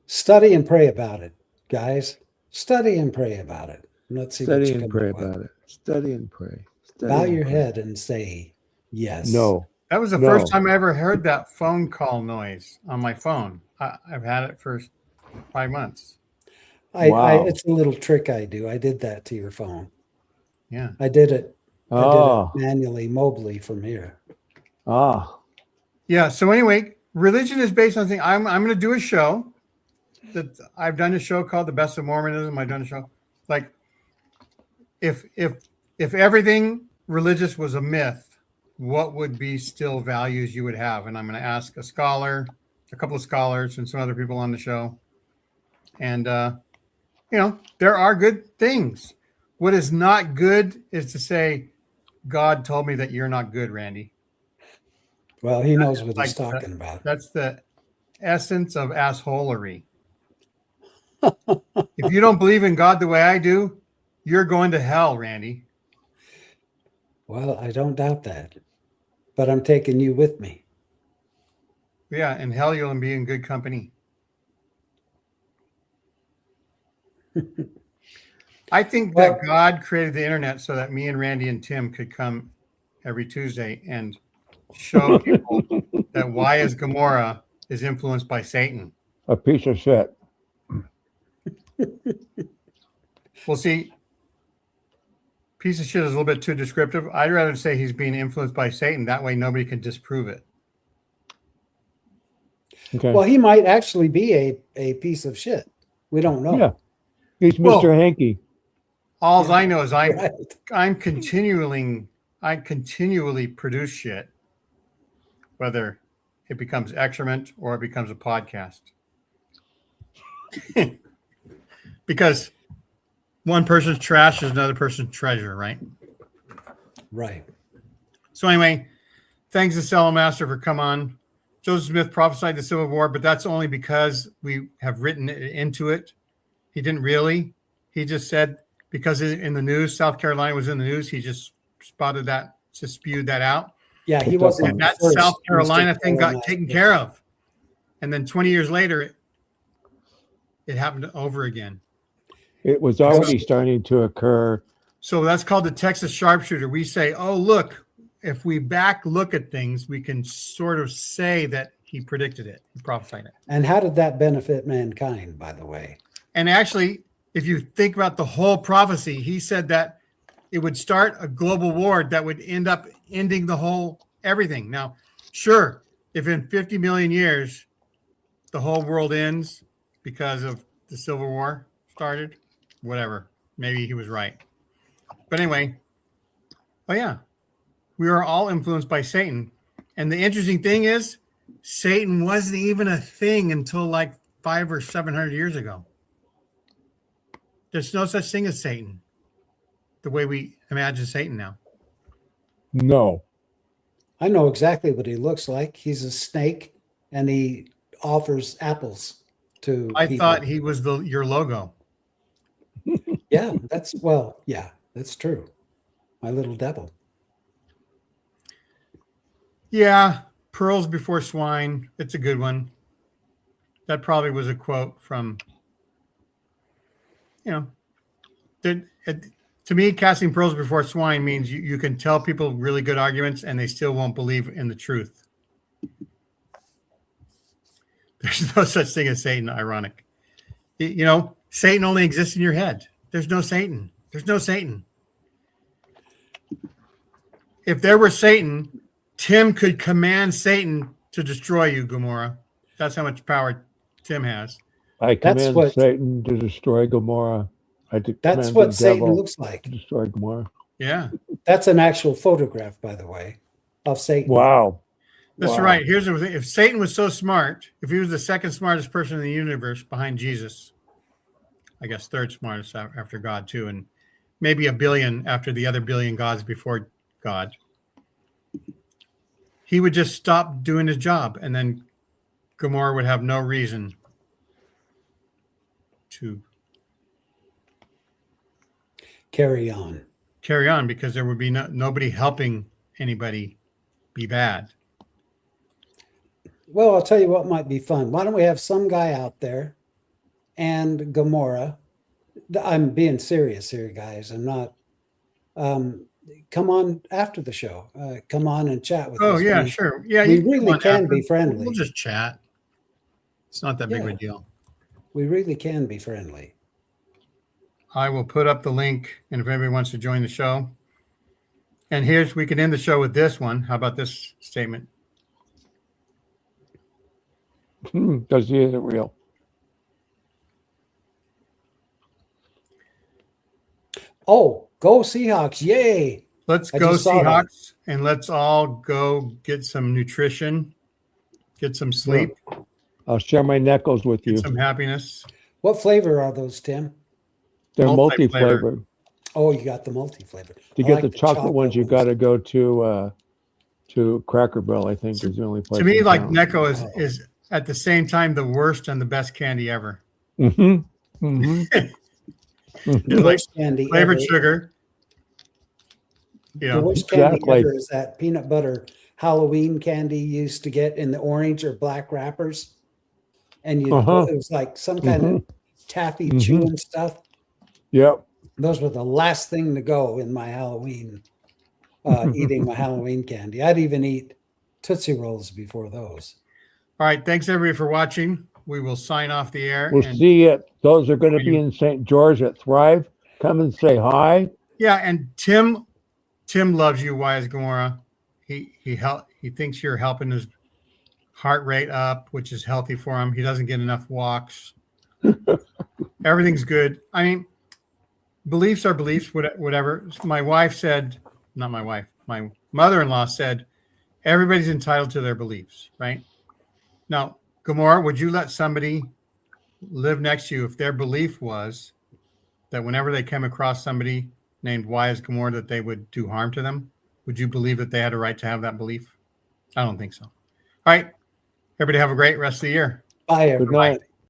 study and pray about it, guys. Study and pray about it. Let's see study what you and come pray up with. about it. Study and pray. Study Bow and your pray. head and say yes. No. That was the No. first time I ever heard that phone call noise on my phone. I've had it for 5 months. Wow. It's a little trick I do. I did that to your phone. Yeah. I did it Oh. manually, mobily from here. Ah. Yeah. So anyway, religion is based on things. I'm going to do a show that I've done a show called The Best of Mormonism. I've done a show like if everything religious was a myth, what would be still values you would have? And I'm going to ask a scholar, a couple of scholars, and some other people on the show. And there are good things. What is not good is to say, God told me that you're not good, Randy. Well, he knows what Like he's talking about. That's the essence of assholery. If you don't believe in God the way I do, you're going to hell, Randy. Well, I don't doubt that. But I'm taking you with me. Yeah, in hell you'll be in good company. I think that God created the internet so that me and Randy and Tim could come every Tuesday and show people that why is Gamora is influenced by Satan. A piece of shit. Well, see, piece of shit is a little bit too descriptive. I'd rather say he's being influenced by Satan. That way nobody can disprove it. Okay. Well, he might actually be a piece of shit. We don't know. Yeah. He's Mr. Well, Hanky. All I know is Right. I continually produce shit, whether it becomes excrement or it becomes a podcast. Because one person's trash is another person's treasure, right? Right. So anyway, thanks to Master for coming on. Joseph Smith prophesied the Civil War, but that's only because we have written it into it. He didn't really. He just said because in the news, South Carolina was in the news. He just spotted that, just spewed that out. Yeah, he wasn't. And the that first South Carolina Mr. thing got Colonizer. taken care of. And then 20 years later, it happened over again. It was already starting to occur. So that's called the Texas sharpshooter. We say, oh, look, if we look at things, we can sort of say that he predicted it, he prophesied it. And how did that benefit mankind, by the way? And actually, if you think about the whole prophecy, he said that it would start a global war that would end up ending the whole everything. Now, sure, if in 50 million years the whole world ends because of the Civil War started, whatever, maybe he was right. But anyway, oh yeah, we are all influenced by Satan. And the interesting thing is, Satan wasn't even a thing until like 500 or 700 years ago. There's no such thing as Satan, the way we imagine Satan now. No. I know exactly what he looks like. He's a snake, and he offers apples to I people. thought he was your logo. Yeah, that's true. My little devil. Yeah, pearls before swine. It's a good one. That probably was a quote from, to me, casting pearls before swine means you can tell people really good arguments and they still won't believe in the truth. There's no such thing as Satan, ironic. Satan only exists in your head. There's no Satan. There's no Satan. If there were Satan, Tim could command Satan to destroy you, Gomorrah. That's how much power Tim has. I command Satan to destroy Gomorrah. That's what Satan looks like. To destroy Gomorrah. Yeah. That's an actual photograph, by the way, of Satan. Wow. That's right. Here's the thing. If Satan was so smart, if he was the second smartest person in the universe behind Jesus, I guess third smartest after God too, and maybe a billion after the other billion gods before God, he would just stop doing his job, and then Gomorrah would have no reason to carry on because there would be nobody helping anybody be bad. Well, I'll tell you what might be fun. Why don't we have some guy out there and Gomorrah? I'm being serious here, guys. I'm not. Come on after the show. Come on and chat with us. Oh, yeah, sure. Yeah, we really can be friendly. We'll just chat. It's not that big of a deal. We really can be friendly. I will put up the link, and if anybody wants to join the show. And we can end the show with this one. How about this statement? Because he isn't real. Oh, go Seahawks. Yay. Let's go Seahawks, and let's all go get some nutrition, get some sleep. I'll share my knuckles with you. Get some happiness. What flavor are those, Tim? They're multi-flavored. Oh, you got the multi-flavored. To get the chocolate ones, you got to go to Cracker Barrel, I think, is the only place. To me, like Necco is at the same time the worst and the best candy ever. Mm-hmm. Mm-hmm. The worst candy flavored ever. Sugar. The worst candy ever is that peanut butter Halloween candy you used to get in the orange or black wrappers. And it was like some kind of taffy chewing stuff. Yep. Those were the last thing to go in my Halloween, eating my Halloween candy. I'd even eat Tootsie Rolls before those. All right. Thanks, everybody, for watching. We will sign off the air. We'll see it. Those are going to be in St. George at Thrive. Come and say hi. Yeah, and Tim loves you, Wise Gomorrah. He thinks you're helping his heart rate up, which is healthy for him. He doesn't get enough walks. Everything's good. I mean, beliefs are beliefs, whatever. My wife said, not my wife, my mother-in-law said, everybody's entitled to their beliefs, right? Now, Gomorrah, would you let somebody live next to you if their belief was that whenever they came across somebody named Wise Gomorrah, that they would do harm to them? Would you believe that they had a right to have that belief? I don't think so. All right. Everybody have a great rest of the year. Bye, everybody. Good night.